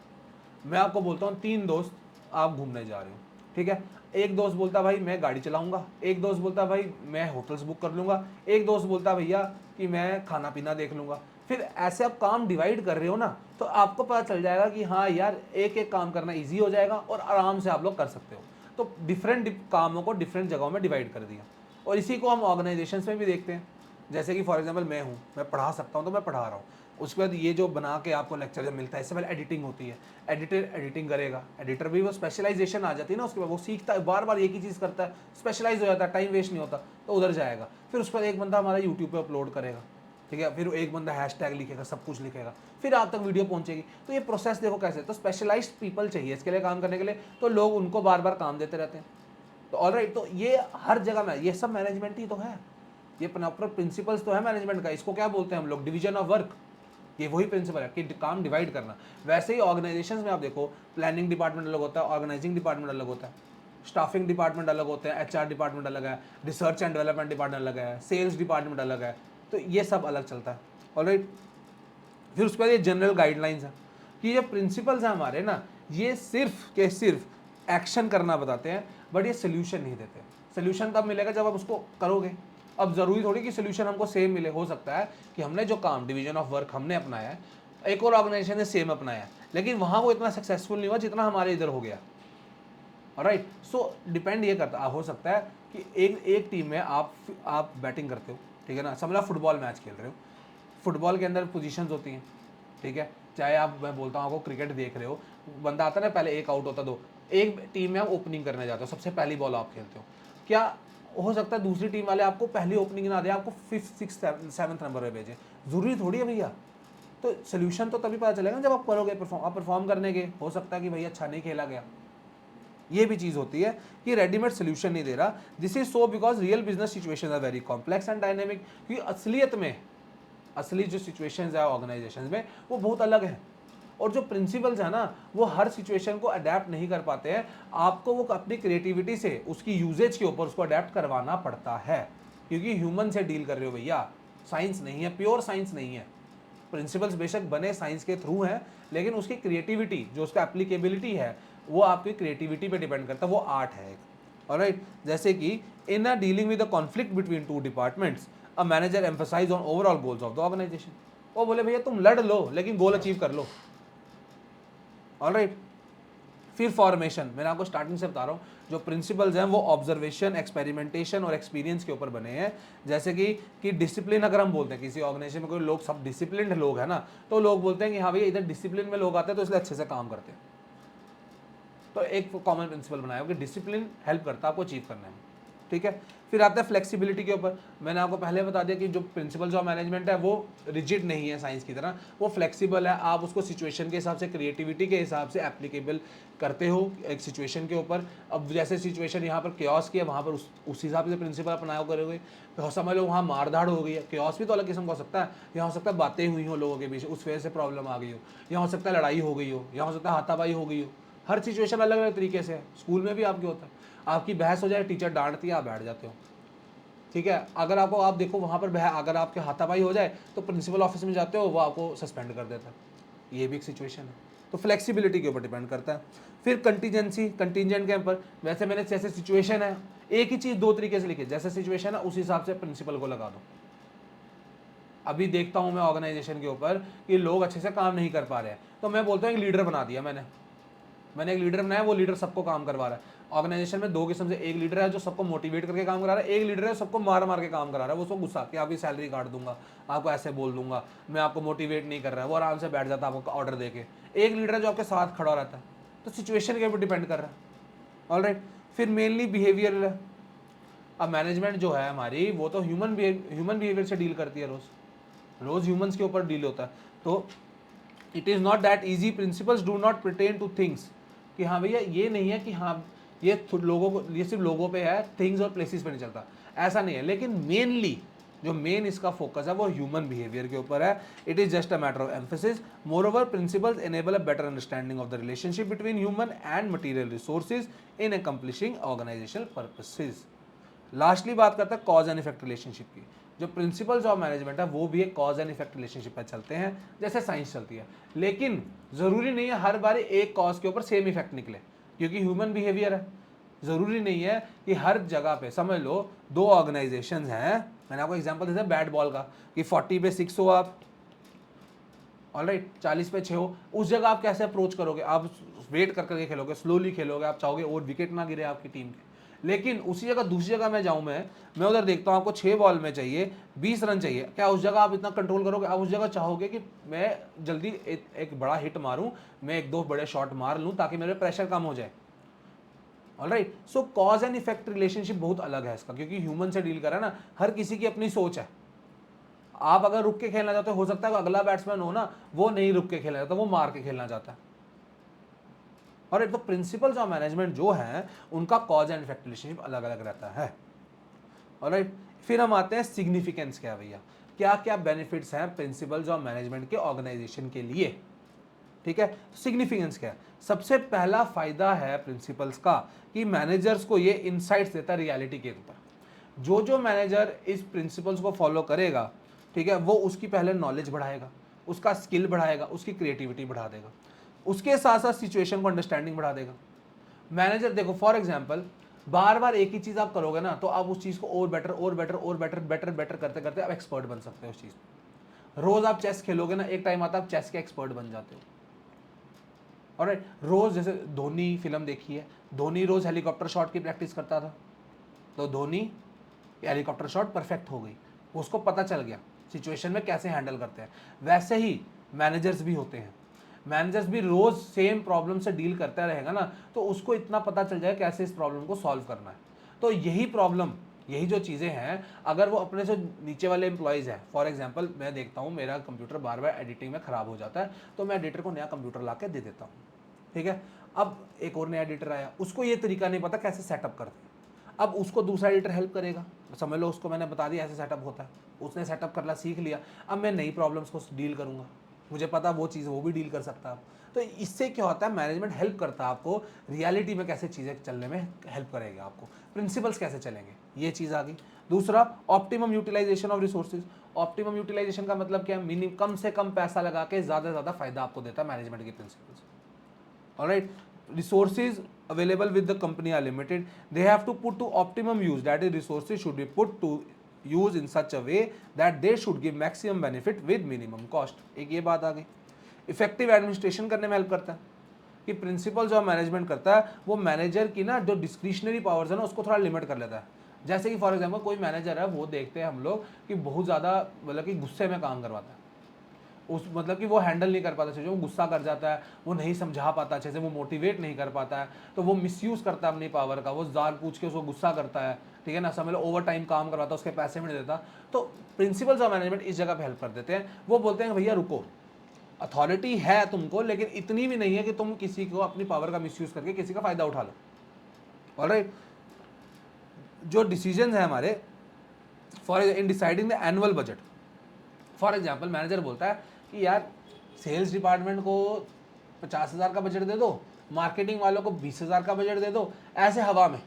मैं आपको बोलता हूँ 3 दोस्त आप घूमने जा रहे हो, ठीक है, एक दोस्त बोलता भाई मैं गाड़ी चलाऊंगा, एक दोस्त बोलता भाई मैं होटल्स बुक कर लूंगा, एक दोस्त बोलता भैया कि मैं खाना पीना देख लूंगा। फिर ऐसे आप काम डिवाइड कर रहे हो ना, तो आपको पता चल जाएगा कि हाँ यार एक एक काम करना ईजी हो जाएगा और आराम से आप लोग कर सकते हो। तो डिफरेंट कामों को डिफरेंट जगहों में डिवाइड कर दिया। और इसी को हम ऑर्गेनाइजेशंस में भी देखते हैं। जैसे कि फॉर एग्जांपल मैं पढ़ा सकता हूँ तो मैं पढ़ा रहा हूँ, उसके बाद ये जो बना के आपको लेक्चर जब मिलता है, इससे पहले एडिटिंग होती है, एडिटर एडिटिंग करेगा, एडिटर भी वो स्पेशलाइजेशन आ जाती है ना, उसके बाद वो सीखता है, बार बार एक ही चीज़ करता है, स्पेशलाइज हो जाता है, टाइम वेस्ट नहीं होता, तो उधर जाएगा। फिर उसके बाद एक बंदा हमारा यूट्यूब पे अपलोड करेगा, ठीक है, फिर एक बंदा हैशटैग लिखेगा, सब कुछ लिखेगा, फिर आप तक वीडियो पहुंचेगी। तो ये प्रोसेस देखो कैसे, तो स्पेशलाइज्ड पीपल चाहिए इसके लिए काम करने के लिए, तो लोग उनको बार बार काम देते रहते हैं। तो ऑलराइट, तो ये हर जगह में ये सब मैनेजमेंट ही तो है, ये प्रॉपर प्रिंसिपल्स तो है मैनेजमेंट का। इसको क्या बोलते हैं हम लोग, डिवीजन ऑफ वर्क। ये वही प्रिंसिपल है कि काम डिवाइड करना। वैसे ही ऑर्गेनाइजेशंस में आप देखो, प्लानिंग डिपार्टमेंट अलग होता है, ऑर्गेनाइजिंग डिपार्टमेंट अलग होता है, स्टाफिंग डिपार्टमेंट अलग होते हैं, एचआर डिपार्टमेंट अलग है, रिसर्च एंड डेवलपमेंट डिपार्टमेंट अलग है, सेल्स डिपार्टमेंट अलग है, तो ये सब अलग चलता है। ऑलराइट, फिर उसके बाद ये जनरल गाइडलाइंस है कि ये प्रिंसिपल्स हैं हमारे ना, ये सिर्फ एक्शन करना बताते हैं, बट ये सोल्यूशन नहीं देते। सोल्यूशन तब मिलेगा जब आप उसको करोगे। अब ज़रूरी थोड़ी कि सोल्यूशन हमको सेम मिले, हो सकता है कि हमने जो काम डिवीजन ऑफ वर्क हमने अपनाया है, एक और ऑर्गेनाइजेशन ने सेम अपनाया है, लेकिन वहाँ वो इतना सक्सेसफुल नहीं हुआ जितना हमारे इधर हो गया। राइट, सो डिपेंड ये करता हो सकता है कि एक टीम में आप बैटिंग करते हो, ठीक है ना, समझ लो फुटबॉल मैच खेल रहे हो, फुटबॉल के अंदर पोजीशंस होती हैं, ठीक है, चाहे आप, मैं बोलता हूँ आपको, क्रिकेट देख रहे हो, बंदा आता है ना, पहले एक आउट होता, दो, एक टीम में आप ओपनिंग करने जाते हो, सबसे पहली बॉल आप खेलते हो, क्या हो सकता है दूसरी टीम वाले आपको पहली ओपनिंग ना दे, आपको 5th 6th 7th नंबर पे भेजे, जरूरी थोड़ी है भैया। तो सोल्यूशन तो तभी पता चलेगा जब आप करोगे, आप परफॉर्म करने के, हो सकता है कि भैया अच्छा नहीं खेला गया, ये भी चीज होती है कि रेडीमेड सोल्यूशन नहीं दे रहा। This is so because real business situation are very complex and dynamic, क्योंकि असलियत में असली जो सिचुएशंस है ऑर्गेनाइजेशंस में वो बहुत अलग है, और जो प्रिंसिपल्स है ना वो हर सिचुएशन को अडेप्ट नहीं कर पाते हैं, आपको वो अपनी क्रिएटिविटी से उसकी यूजेज के ऊपर उसको अडेप्ट करवाना पड़ता है, क्योंकि ह्यूमन से डील कर रहे हो भैया, साइंस नहीं है, प्योर साइंस नहीं है। प्रिंसिपल्स बेशक बने साइंस के थ्रू हैं, लेकिन उसकी क्रिएटिविटी जो उसका एप्लीकेबिलिटी है वो आपकी क्रिएटिविटी पे डिपेंड करता है, वो आर्ट है एक। ऑलराइट, जैसे कि in a dealing with the conflict between two departments, a manager emphasise on overall goals of the organisation. वो बोले भैया तुम लड़ लो लेकिन गोल अचीव कर लो। ऑलराइट, फिर फॉर्मेशन, मैंने आपको स्टार्टिंग से बता रहा हूँ, जो प्रिंसिपल्स हैं वो ऑब्जर्वेशन, एक्सपेरिमेंटेशन और एक्सपीरियंस के ऊपर बने हैं। जैसे कि डिसिप्लिन, अगर हम बोलते हैं किसी ऑर्गेनाइजेशन में कोई लोग सब डिसिप्लिन लोग हैं ना, तो लोग बोलते हैं कि हाँ भैया इधर डिसिप्लिन में लोग आते हैं तो इसलिए अच्छे से काम करते हैं। तो एक कॉमन प्रिंसिपल बनाया कि डिसिप्लिन हेल्प करता है आपको अचीव करने में, ठीक है। फिर आता है फ्लेक्सिबिलिटी के ऊपर। मैंने आपको पहले बता दिया कि जो प्रिंसिपल्स ऑफ मैनेजमेंट है वो रिजिड नहीं है साइंस की तरह, वो फ्लेक्सिबल है, आप उसको सिचुएशन के हिसाब से, क्रिएटिविटी के हिसाब से एप्लीकेबल करते हो एक सिचुएशन के ऊपर। अब जैसे सिचुएशन यहाँ पर क्योस की है, वहाँ पर उस हिसाब से प्रिंसिपल अपनाया करोगे। तो समझ लो वहाँ मारधाड़ हो गई है, क्योस भी तो अलग किस्म का हो सकता है, यहाँ हो सकता है बातें हुई हो लोगों के बीच, उस वजह से प्रॉब्लम आ गई हो, यहाँ हो सकता है लड़ाई हो गई हो, यहाँ हो सकता है हाथापाई हो गई हो। हर सिचुएशन अलग अलग तरीके से है, स्कूल में भी आपके होता है, आपकी बहस हो जाए, टीचर डांटती है, आप बैठ जाते हो, ठीक है। अगर आपको, आप देखो वहाँ पर अगर आपके हाथापाई हो जाए तो प्रिंसिपल ऑफिस में जाते हो, वो आपको सस्पेंड कर देता है, ये भी एक सिचुएशन है। तो फ्लेक्सिबिलिटी के ऊपर डिपेंड करता है। फिर कंटीजेंसी, कंटीजेंट के ऊपर, वैसे मैंने जैसे सिचुएशन है, एक ही चीज़ दो तरीके से लिखी, जैसे सिचुएशन है उस हिसाब से प्रिंसिपल को लगा दो। अभी देखता हूँ मैं ऑर्गेनाइजेशन के ऊपर कि लोग अच्छे से काम नहीं कर पा रहे हैं, तो मैं बोलता हूँ एक लीडर बना दिया मैंने एक लीडर बनाया, वो लीडर सबको काम करवा रहा है। ऑर्गेनाइजेशन में दो किस्म से, एक लीडर है जो सबको मोटिवेट करके काम करा रहा है, एक लीडर है सबको मार मार के काम करा रहा है, वो उसको गुस्सा कि आपकी सैलरी काट दूंगा, आपको ऐसे बोल दूंगा, मैं आपको मोटिवेट नहीं कर रहा है, वो आराम से बैठ जाता है आपको ऑर्डर देके। एक लीडर है जो आपके साथ खड़ा रहता है। तो सिचुएशन के ऊपर डिपेंड कर रहा है। ऑलराइट, फिर मेनली बिहेवियर। अब मैनेजमेंट जो है हमारी, वो तो ह्यूमन बिहेवियर से डील करती है, रोज ह्यूमंस के ऊपर डील होता है। तो it is not that easy, principles do not pertain two things, कि हाँ भैया ये नहीं है कि हाँ ये लोगों को, ये सिर्फ लोगों पे है, थिंग्स और प्लेसेस पे नहीं चलता, ऐसा नहीं है। लेकिन मेनली जो मेन इसका फोकस है वो ह्यूमन बिहेवियर के ऊपर है। It is just a matter of emphasis. Moreover principles enable a better understanding of the relationship between human and material resources in accomplishing organisational purposes. Lastly बात करता है cause and effect relationship की। जो principles of management है वो भी एक cause and effect relationship पर चलते हैं, जैसे साइंस चलती है। लेकिन जरूरी नहीं है हर बार एक कॉज के ऊपर सेम इफेक्ट निकले, क्योंकि ह्यूमन बिहेवियर है। जरूरी नहीं है कि हर जगह पे, समझ लो दो ऑर्गेनाइजेशंस हैं, मैंने आपको एग्जांपल दिया बैट बॉल का, कि 40 पे 6 हो आप, ऑलराइट, 40 पे 6 हो, उस जगह आप कैसे अप्रोच करोगे? आप वेट कर करके खेलोगे, स्लोली खेलोगे, आप चाहोगे और विकेट ना गिरे आपकी टीम के। लेकिन उसी जगह दूसरी जगह मैं जाऊं, मैं उधर देखता हूं आपको 6 बॉल में चाहिए 20 रन चाहिए, क्या उस जगह आप इतना कंट्रोल करोगे? आप उस जगह चाहोगे कि मैं जल्दी एक बड़ा हिट मारूं, मैं 1-2 बड़े शॉट मार लूं ताकि मेरे प्रेशर कम हो जाए। Alright, show cause and effect relationship बहुत अलग है इसका, क्योंकि ह्यूमन से डील करा ना, हर किसी की अपनी सोच है। आप अगर रुक के खेलना चाहते हो सकता है अगला बैट्समैन हो ना, वो नहीं रुक के खेलना चाहता, वो मार के खेलना चाहता है। और तो प्रिंसिपल्स ऑफ मैनेजमेंट जो है उनका कॉज एंड इफेक्ट रिलेशनशिप अलग अलग रहता है। ऑलराइट, फिर हम आते हैं सिग्निफिकेंस क्या भैया, क्या क्या बेनिफिट्स हैं प्रिंसिपल्स ऑफ मैनेजमेंट के ऑर्गेनाइजेशन के लिए। ठीक है, सिग्निफिकेंस क्या है? सबसे पहला फायदा है प्रिंसिपल्स का कि मैनेजर्स को ये इनसाइट्स देता है रियलिटी के ऊपर। जो मैनेजर इस प्रिंसिपल्स को फॉलो करेगा, ठीक है, वो उसकी पहले नॉलेज बढ़ाएगा, उसका स्किल बढ़ाएगा, उसकी क्रिएटिविटी बढ़ा देगा, उसके साथ साथ सिचुएशन को अंडरस्टैंडिंग बढ़ा देगा। मैनेजर देखो फॉर एग्जांपल बार बार एक ही चीज आप करोगे ना, तो आप उस चीज को और बेटर और बेटर और बेटर बेटर बेटर करते करते आप एक्सपर्ट बन सकते हो उस चीज में। रोज आप चेस खेलोगे ना, एक टाइम आता है आप चेस के एक्सपर्ट बन जाते हो। और रोज जैसे धोनी फिल्म देखी है, धोनी रोज हेलीकॉप्टर शॉट की प्रैक्टिस करता था, तो धोनी हेलीकॉप्टर शॉट परफेक्ट हो गई, उसको पता चल गया सिचुएशन में कैसे हैंडल करते हैं। वैसे ही मैनेजर्स भी होते हैं, मैनेजर्स भी रोज सेम प्रॉब्लम से डील करता रहेगा ना, तो उसको इतना पता चल जाए कैसे इस प्रॉब्लम को सॉल्व करना है। तो यही प्रॉब्लम, यही जो चीज़ें हैं, अगर वो अपने से नीचे वाले एम्प्लॉयज़ हैं, फॉर एग्जांपल मैं देखता हूँ मेरा कंप्यूटर बार बार एडिटिंग में ख़राब हो जाता है, तो मैं एडिटर को नया कंप्यूटर ला के दे देता हूँ। ठीक है, अब एक और नया एडिटर आया, उसको ये तरीका नहीं पता कैसे सेटअप करते हैं, अब उसको दूसरा एडिटर हेल्प करेगा, समझ लो उसको मैंने बता दिया ऐसे सेटअप होता है, उसने सेटअप करना सीख लिया, अब मैं नई प्रॉब्लम्स को डील करूँगा, मुझे पता वो चीज़ वो भी डील कर सकता है। तो इससे क्या होता है, मैनेजमेंट हेल्प करता है आपको रियलिटी में कैसे चीज़ें चलने में हेल्प करेगा, आपको प्रिंसिपल्स कैसे चलेंगे, ये चीज़ आ गई। दूसरा, optimum utilisation of resources. Optimum utilisation का मतलब क्या है? मिनिमम, कम से कम पैसा लगा के ज़्यादा से ज़्यादा फायदा आपको देता है मैनेजमेंट के principles. Alright, resources available with the company are limited, they have to put to optimum use, that is resources should be put to use in such a way that they should give maximum benefit with minimum cost। एक ये बात आ गई। Effective administration करने में help करता है कि principal जो मैनेजमेंट करता है वो मैनेजर की ना जो डिस्क्रिशनरी पावर्स है ना उसको थोड़ा लिमिट कर लेता है। जैसे कि फॉर एग्जांपल कोई मैनेजर है, वो देखते हैं हम लोग कि बहुत ज़्यादा मतलब कि गुस्से में काम करवाता है, उस मतलब कि वो हैंडल नहीं कर पाता चीज़ों, वो गुस्सा कर जाता है, वो नहीं समझा पाता अच्छे से, वो मोटिवेट नहीं कर पाता है, तो वो मिसयूज़ करता है अपनी पावर का, वो जार पूछ के उसको गुस्सा करता है, ठीक है ना, समझ लो ओवर टाइम काम करवाता है, उसके पैसे भी नहीं देता। तो प्रिंसिपल्स ऑफ मैनेजमेंट इस जगह पे हेल्प कर देते हैं, वो बोलते हैं भैया रुको, अथॉरिटी है तुमको, लेकिन इतनी भी नहीं है कि तुम किसी को अपनी पावर का मिसयूज़ करके किसी का फ़ायदा उठा लो। ऑलराइट, जो डिसीजन है हमारे for in deciding the annual budget, for example manager बोलता है कि यार सेल्स डिपार्टमेंट को 50,000 का बजट दे दो, मार्केटिंग वालों को 20,000 का बजट दे दो, ऐसे हवा में।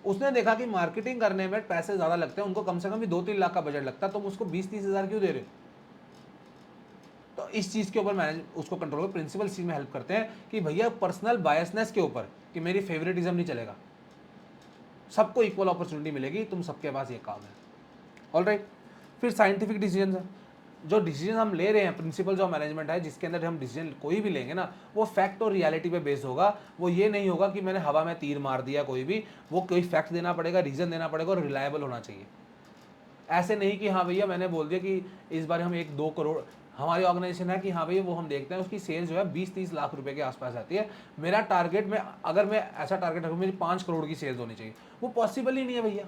उसने देखा कि मार्केटिंग करने में पैसे ज़्यादा लगते हैं, उनको कम से कम भी 2-3 लाख का बजट लगता है, तुम उसको 20-30 हज़ार क्यों दे रहे हो? तो इस चीज़ के ऊपर मैनेज उसको कंट्रोल, प्रिंसिपल चीज़ में हेल्प करते हैं कि भैया पर्सनल बायसनेस के ऊपर कि मेरी फेवरेटिज्म नहीं चलेगा, सबको इक्वल अपॉर्चुनिटी मिलेगी, तुम सबके पास ये काम है। ऑलराइट, फिर साइंटिफिक डिसीजन है, जो डिसीजन हम ले रहे हैं प्रिंसिपल्स ऑफ मैनेजमेंट है, जिसके अंदर हम डिसीजन कोई भी लेंगे ना, वो फैक्ट और रियलिटी पे बेस होगा। वो ये नहीं होगा कि मैंने हवा में तीर मार दिया कोई भी, वो कोई फैक्ट देना पड़ेगा, रीजन देना पड़ेगा और रिलायबल होना चाहिए। ऐसे नहीं कि हाँ भैया मैंने बोल दिया कि इस बार हम 1-2 करोड़, हमारी ऑर्गेनाइजेशन है कि हाँ भैया वो हम देखते हैं उसकी सेल्स जो है 20-30 लाख रुपए के आसपास आती है, मेरा टारगेट में अगर मैं ऐसा टारगेट रखूँ मेरी 5 करोड़ की सेल्स होनी चाहिए, वो पॉसिबल ही नहीं है भैया।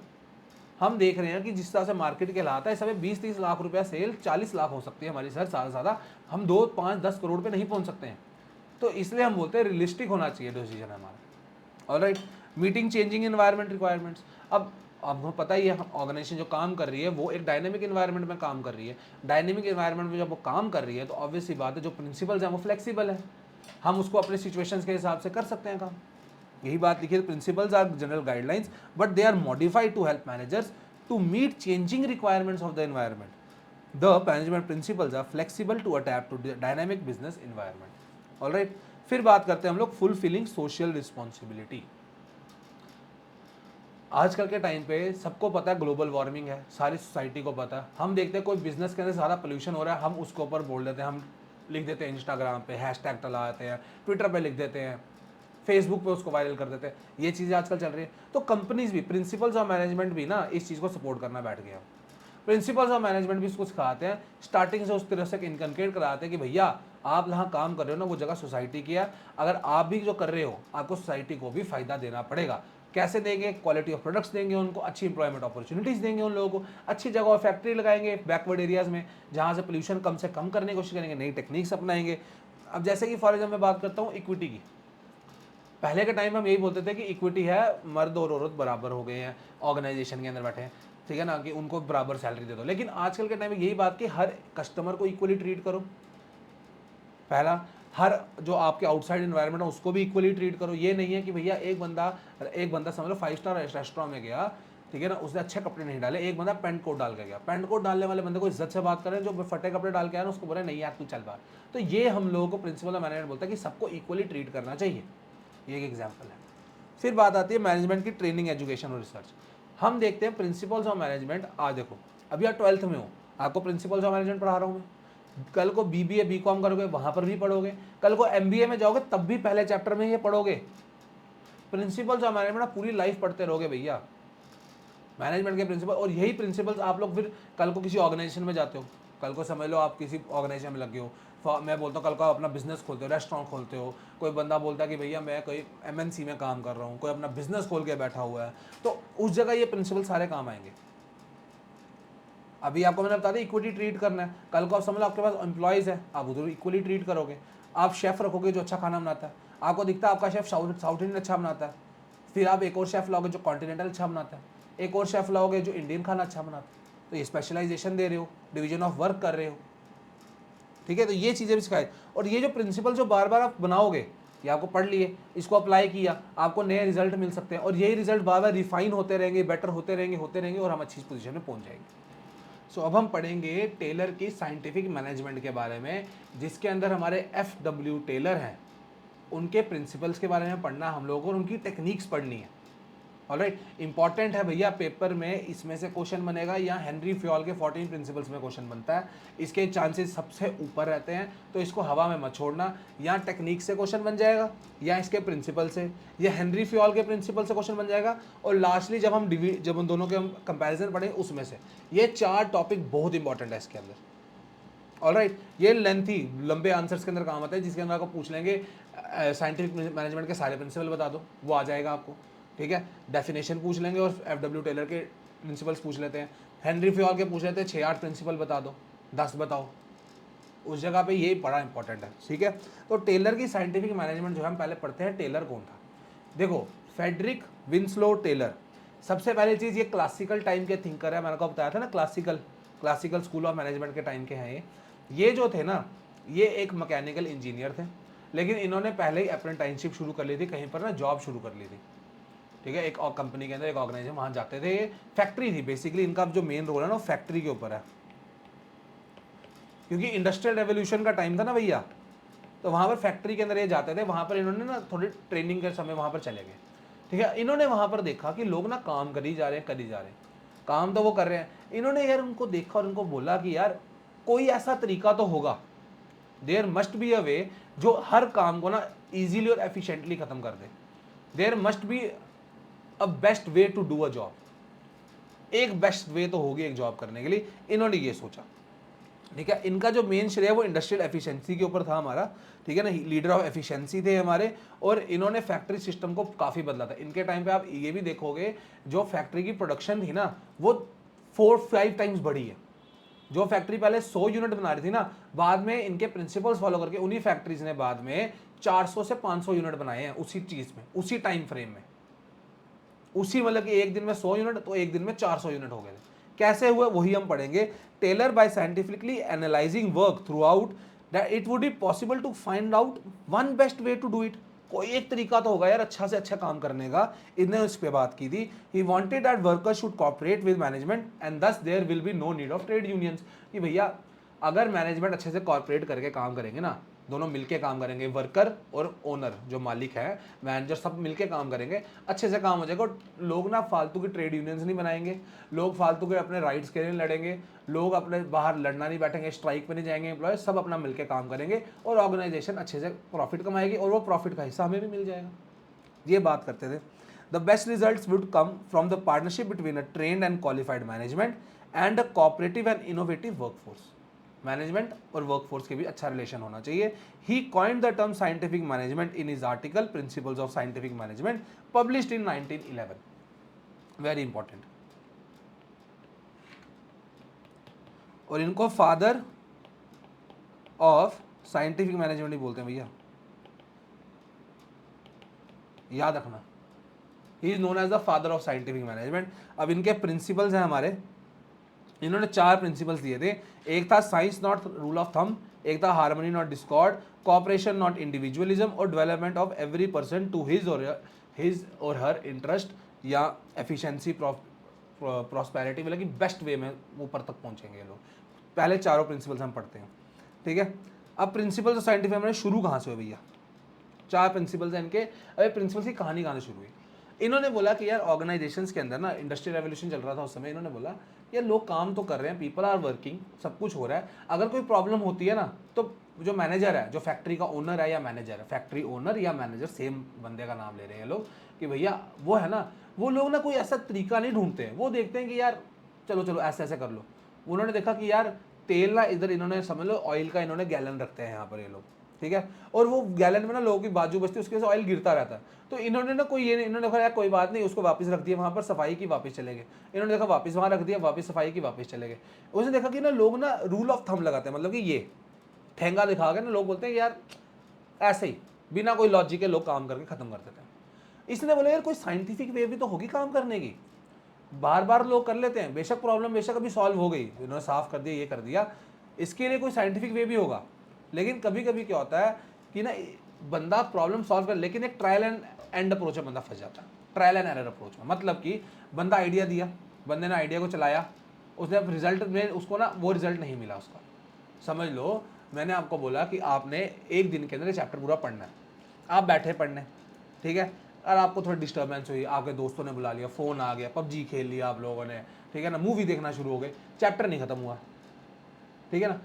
हम देख रहे हैं कि जिस तरह से मार्केट के हालात है, इस समय 20-30 लाख रुपया सेल 40 लाख हो सकती है हमारी सर, ज़्यादा हम 2-5-10 करोड़ पे नहीं पहुंच सकते हैं। तो इसलिए हम बोलते हैं रियलिस्टिक होना चाहिए डिसीजन हमारा। Alright, meeting changing environment requirements. अब हमें पता ही है ऑर्गेनाइजेशन जो काम कर रही है वो एक डायनेमिक एनवायरनमेंट में काम कर रही है। डायनेमिक एनवायरनमेंट में जब वो काम कर रही है तो ऑब्वियसली बात है जो प्रिंसिपल्स हैं वो फ्लेक्सिबल है, हम उसको अपने सिचुएशंस के हिसाब से कर सकते हैं काम। यही बात लिखी है, principles are general guidelines but they are modified to help managers to meet changing requirements of the environment. The management principles are flexible to adapt to the dynamic business environment. All right, फिर बात करते हैं हम लोग fulfilling social responsibility। आजकल के time पे सबको पता है ग्लोबल वार्मिंग है, सारी सोसाइटी को पता है। हम देखते हैं कोई बिजनेस के अंदर सारा पोल्यूशन हो रहा है, हम उसके ऊपर बोल देते हैं, हम लिख देते हैं इंस्टाग्राम पे, हैशटैग चलाते हैं, ट्विटर पे लिख देते हैं, फेसबुक पे उसको वायरल कर देते हैं, ये चीज़ें आजकल चल रही है। तो कंपनीज भी, प्रिंसिपल्स ऑफ मैनेजमेंट भी ना इस चीज़ को सपोर्ट करना बैठ गया। प्रिंसिपल्स ऑफ मैनेजमेंट भी इसको सिखाते हैं, स्टार्टिंग से उस तरह से इनकनकेट कराते हैं कि भैया आप जहाँ काम कर रहे हो ना वो जगह सोसाइटी की है, अगर आप भी जो कर रहे हो आपको सोसाइटी को भी फायदा देना पड़ेगा। कैसे देंगे? क्वालिटी ऑफ प्रोडक्ट्स देंगे उनको, अच्छी इंप्लॉयमेंट अपॉर्चुनिटीज़ देंगे उन लोगों को, अच्छी जगह फैक्ट्री लगाएंगे बैकवर्ड एरियाज़ में जहाँ से पोल्यूशन कम से कम करने की कोशिश करेंगे, नई टेक्निक्स अपनाएंगे। अब जैसे कि फॉर एग्जाम्पल मैं बात करता हूँ इक्विटी की, पहले के टाइम में हम यही बोलते थे कि इक्विटी है, मर्द और औरत बराबर हो गए हैं ऑर्गेनाइजेशन के अंदर बैठे हैं, ठीक है ना, कि उनको बराबर सैलरी दे दो। लेकिन आजकल के टाइम में यही बात कि हर कस्टमर को इक्वली ट्रीट करो, पहला हर जो आपके आउटसाइड एनवायरनमेंट है उसको भी इक्वली ट्रीट करो। ये नहीं है कि भैया एक बंदा समझ लो 5 स्टार रेस्टोरेंट में गया, ठीक है ना, उसने अच्छे कपड़े नहीं डाले, एक बंदा पैंट कोट डाल के गया, पैंट कोट डालने वाले बंदे को इज्जत से बात करें, जो फटे कपड़े डाल के आया ना उसको बोले नहीं यार तू चल बाहर। तो ये हम लोगों को प्रिंसिपल ऑफ मैनेजमेंट बोलता है कि सबको इक्वली ट्रीट करना चाहिए, ये एक एग्जाम्पल है। फिर बात आती है मैनेजमेंट की ट्रेनिंग, एजुकेशन और रिसर्च। हम देखते हैं प्रिंसिपल्स ऑफ मैनेजमेंट, आज देखो अभी आप 12th में हो, आपको प्रिंसिपल्स ऑफ मैनेजमेंट पढ़ा रहा हूँ मैं, कल को BBA BCom करोगे वहाँ पर भी पढ़ोगे, कल को MBA में जाओगे तब भी पहले चैप्टर में ये पढ़ोगे। प्रिंसिपल्स ऑफ मैनेजमेंट आप पूरी लाइफ पढ़ते रहोगे भैया, मैनेजमेंट के प्रिंसिपल। और यही प्रिंसिपल्स आप लोग फिर कल को किसी ऑर्गेनाइजेशन में जाते हो, कल को समझ लो आप किसी ऑर्गेनाइजेशन में लगे हो, मैं बोलता हूँ कल को आप अपना बिजनेस खोलते हो, रेस्टोरेंट खोलते हो, कोई बंदा बोलता है कि भैया मैं कोई MNC में काम कर रहा हूँ, कोई अपना बिजनेस खोल के बैठा हुआ है, तो उस जगह ये प्रिंसिपल सारे काम आएंगे। अभी आपको मैंने बता दिया इक्वली ट्रीट करना है, कल को आप समझ लो आपके पास एम्प्लॉयज़ है, आप उधर इक्वली ट्रीट करोगे। आप शेफ़ रखोगे जो अच्छा खाना बनाता है, आपको दिखता है आपका शेफ़ साउथ इंडियन अच्छा बनाता है, फिर आप एक और शेफ़ लाओगे जो कॉन्टिनेंटल अच्छा बनाता है, एक और शेफ़ लाओगे जो इंडियन खाना अच्छा बनाता है, तो ये स्पेशलाइजेशन दे रहे हो, डिवीजन ऑफ वर्क कर रहे हो, ठीक है। तो ये चीज़ें भी सिखाए, और ये जो प्रिंसिपल जो बार बार आप बनाओगे, ये आपको पढ़ लिए, इसको अप्लाई किया, आपको नए रिजल्ट मिल सकते हैं, और यही रिजल्ट बार बार रिफाइन होते रहेंगे, बेटर होते रहेंगे और हम अच्छी पोजीशन में पहुंच जाएंगे। सो अब हम पढ़ेंगे टेलर की साइंटिफिक मैनेजमेंट के बारे में, जिसके अंदर हमारे FW टेलर हैं, उनके प्रिंसिपल्स के बारे में पढ़ना हम लोगों को, और उनकी टेक्निक्स पढ़नी है। ऑलराइट, इंपॉर्टेंट है भैया, पेपर में इसमें से क्वेश्चन बनेगा, या हेनरी फ्योल के 14 प्रिंसिपल्स में क्वेश्चन बनता है, इसके चांसेस सबसे ऊपर रहते हैं, तो इसको हवा में मत छोड़ना। या टेक्निक से क्वेश्चन बन जाएगा, या इसके प्रिंसिपल से, या हेनरी फ्योल के प्रिंसिपल से क्वेश्चन बन जाएगा, और लास्टली जब उन दोनों के हम कंपेरिजन पढ़ेंगे उसमें से। ये 4 टॉपिक बहुत इंपॉर्टेंट है इसके अंदर। ऑलराइट, ये लेंथी लंबे आंसर्स के अंदर काम आता है, जिसके अंदर आपको पूछ लेंगे साइंटिफिक मैनेजमेंट के सारे प्रिंसिपल बता दो, वो आ जाएगा आपको, ठीक है। डेफिनेशन पूछ लेंगे, और FW टेलर के प्रिंसिपल्स पूछ लेते हैं, हेनरी फ्योल के पूछ लेते हैं 6-8 प्रिंसिपल बता दो, 10 बताओ, उस जगह पे ये बड़ा इंपॉर्टेंट है, ठीक है। तो टेलर की साइंटिफिक मैनेजमेंट जो हम पहले पढ़ते हैं, टेलर कौन था। देखो, फ्रेडरिक विंसलो टेलर, सबसे पहली चीज़ ये क्लासिकल टाइम के थिंकर है, मैंने आपको बताया था ना, क्लासिकल स्कूल ऑफ मैनेजमेंट के टाइम के हैं ये जो थे ना, ये एक मैकेनिकल इंजीनियर थे, लेकिन इन्होंने पहले ही अप्रेंटाइनशिप शुरू कर ली थी, कहीं पर ना जॉब शुरू कर ली थी, ठीक है। एक और कंपनी के अंदर, एक ऑर्गेनाइजेशन, वहाँ जाते थे, फैक्ट्री थी बेसिकली, इनका जो मेन रोल है ना वो फैक्ट्री के ऊपर है, क्योंकि इंडस्ट्रियल रेवोल्यूशन का टाइम था ना भैया, तो वहाँ पर फैक्ट्री के अंदर ये जाते थे, वहाँ पर इन्होंने ना थोड़ी ट्रेनिंग के समय वहाँ पर चले गए, ठीक है। इन्होंने वहाँ पर देखा कि लोग ना काम कर ही जा रहे हैं, काम तो वो कर रहे हैं, इन्होंने यार उनको देखा और उनको बोला कि यार कोई ऐसा तरीका तो होगा, देयर मस्ट बी अ वे जो हर काम को ना ईजिली और एफिशिएंटली खत्म कर दे, there must be a best way to do a job, एक बेस्ट वे तो होगी एक जॉब करने के लिए। इन्होंने ये सोचा, ठीक है। इनका जो मेन श्रेय वो इंडस्ट्रियल एफिशिएंसी के ऊपर था हमारा, ठीक है ना, लीडर ऑफ एफिशिएंसी थे हमारे, और इन्होंने फैक्ट्री सिस्टम को काफ़ी बदला था। इनके टाइम पे आप ये भी देखोगे, जो फैक्ट्री की प्रोडक्शन थी ना वो 4-5 टाइम्स बढ़ी है। जो फैक्ट्री पहले 100 यूनिट बना रही थी ना, बाद में इनके प्रिंसिपल्स फॉलो करके उन्हीं फैक्ट्रीज ने बाद में 400 से 500 यूनिट बनाए हैं उसी चीज़ में, उसी टाइम फ्रेम में, उसी मतलब कि एक दिन में 100 यूनिट तो एक दिन में 400 यूनिट हो गए थे। कैसे हुए वही हम पढ़ेंगे। Taylor by scientifically analysing work throughout that it would be possible to find out one best way to do it. कोई एक तरीका तो होगा यार अच्छा से अच्छा काम करने का, इन्हें उस पर बात की थी। He wanted that workers should cooperate with management and thus there will be no need of trade unions. कि भैया अगर मैनेजमेंट अच्छे से कॉपरेट करके काम करेंगे ना, दोनों मिलके काम करेंगे, वर्कर और ओनर जो मालिक है, मैनेजर, सब मिलके काम करेंगे, अच्छे से काम हो जाएगा। और लोग ना फालतू की ट्रेड यूनियंस नहीं बनाएंगे, लोग फालतू के अपने राइट्स के लिए लड़ेंगे, लोग अपने बाहर लड़ना नहीं बैठेंगे, स्ट्राइक पे नहीं जाएंगे एम्प्लॉय, सब अपना मिलके काम करेंगे और ऑर्गेनाइजेशन अच्छे से प्रॉफिट कमाएगी और वो प्रॉफिट का हिस्सा हमें भी मिल जाएगा। ये बात करते थे। The best results would come from the partnership between a trained and qualified management and a cooperative and innovative workforce. Management और वर्कफोर्स के भी अच्छा रिलेशन होना चाहिए। He coined the term scientific management in his article principles of scientific management published in 1911। Very important. और इनको father of scientific management ही बोलते हैं भैया, याद रखना। He is known as the father of scientific management. अब इनके प्रिंसिपल्स हैं हमारे, इन्होंने 4 प्रिंसिपल्स दिए थे। एक था science not rule of thumb, एक था harmony not discord, cooperation not individualism और development of every person to his और हर इंटरेस्ट या एफिशिएंसी प्रॉस्पेरिटी, मतलब कि बेस्ट वे में ऊपर तक पहुंचेंगे ये लोग। पहले चारों प्रिंसिपल्स हम पढ़ते हैं, ठीक है। अब प्रिंसिपल्स ऑफ साइंटिफिक मैनेजमेंट शुरू कहाँ से हुए भैया? 4 प्रिंसिपल्स हैं इनके। अभी प्रिंसिपल्स की कहानी कहाँ से शुरू हुई? इन्होंने बोला कि यार ऑर्गेनाइजेशंस के अंदर ना इंडस्ट्रियल रेवोल्यूशन चल रहा था उस समय। इन्होंने बोला यार लोग काम तो कर रहे हैं, पीपल आर वर्किंग, सब कुछ हो रहा है, अगर कोई प्रॉब्लम होती है ना तो जो मैनेजर है, जो फैक्ट्री का ओनर है या मैनेजर है, फैक्ट्री ओनर या मैनेजर सेम बंदे का नाम ले रहे हैं लोग कि भैया वो है ना, वो लोग ना कोई ऐसा तरीका नहीं ढूंढते हैं, वो देखते हैं कि यार चलो चलो ऐसे ऐसे कर लो। उन्होंने देखा कि यार तेल ना इधर, इन्होंने समझ लो ऑयल का इन्होंने गैलन रखते हैं यहाँ पर ये लोग, ठीक है, और वो गैलन में ना लोगों की बाजू बचती है, उसके वजह से ऑयल गिरता रहता है। तो इन्होंने ना कोई ये नहीं, इन्होंने देखा यार कोई बात नहीं, उसको वापस रख दिया वहाँ पर, सफाई की वापस चले गए। इन्होंने देखा वापस वहाँ रख दिया, वापस सफाई की वापस चले गए। उसने देखा कि ना लोग ना रूल ऑफ थंब लगाते हैं, मतलब कि ये ठेंगा दिखा के ना लोग बोलते हैं कि यार ऐसे ही बिना कोई लॉजिक के लोग काम करके खत्म कर देते हैं। इसने बोला यार कोई साइंटिफिक वे भी तो होगी काम करने की, बार बार लोग कर लेते हैं, बेशक प्रॉब्लम बेशक अभी सॉल्व हो गई, इन्होंने साफ कर दिया, ये कर दिया, इसके लिए कोई साइंटिफिक वे भी होगा। लेकिन कभी कभी क्या होता है कि ना बंदा प्रॉब्लम सॉल्व कर, लेकिन एक ट्रायल एंड एंड अप्रोच में बंदा फंस जाता है, ट्रायल एंड एरर अप्रोच में। मतलब कि बंदा आइडिया दिया, बंदे ने आइडिया को चलाया, उसने रिजल्ट में उसको ना वो रिजल्ट नहीं मिला उसका। समझ लो मैंने आपको बोला कि आपने एक दिन के अंदर चैप्टर पूरा पढ़ना है, आप बैठे पढ़ने, ठीक है, और आपको थोड़ी डिस्टर्बेंस हुई, आपके दोस्तों ने बुला लिया, फ़ोन आ गया, पबजी खेल लिया आप लोगों ने, ठीक है ना, मूवी देखना शुरू हो गए, चैप्टर नहीं खत्म हुआ, ठीक है ना।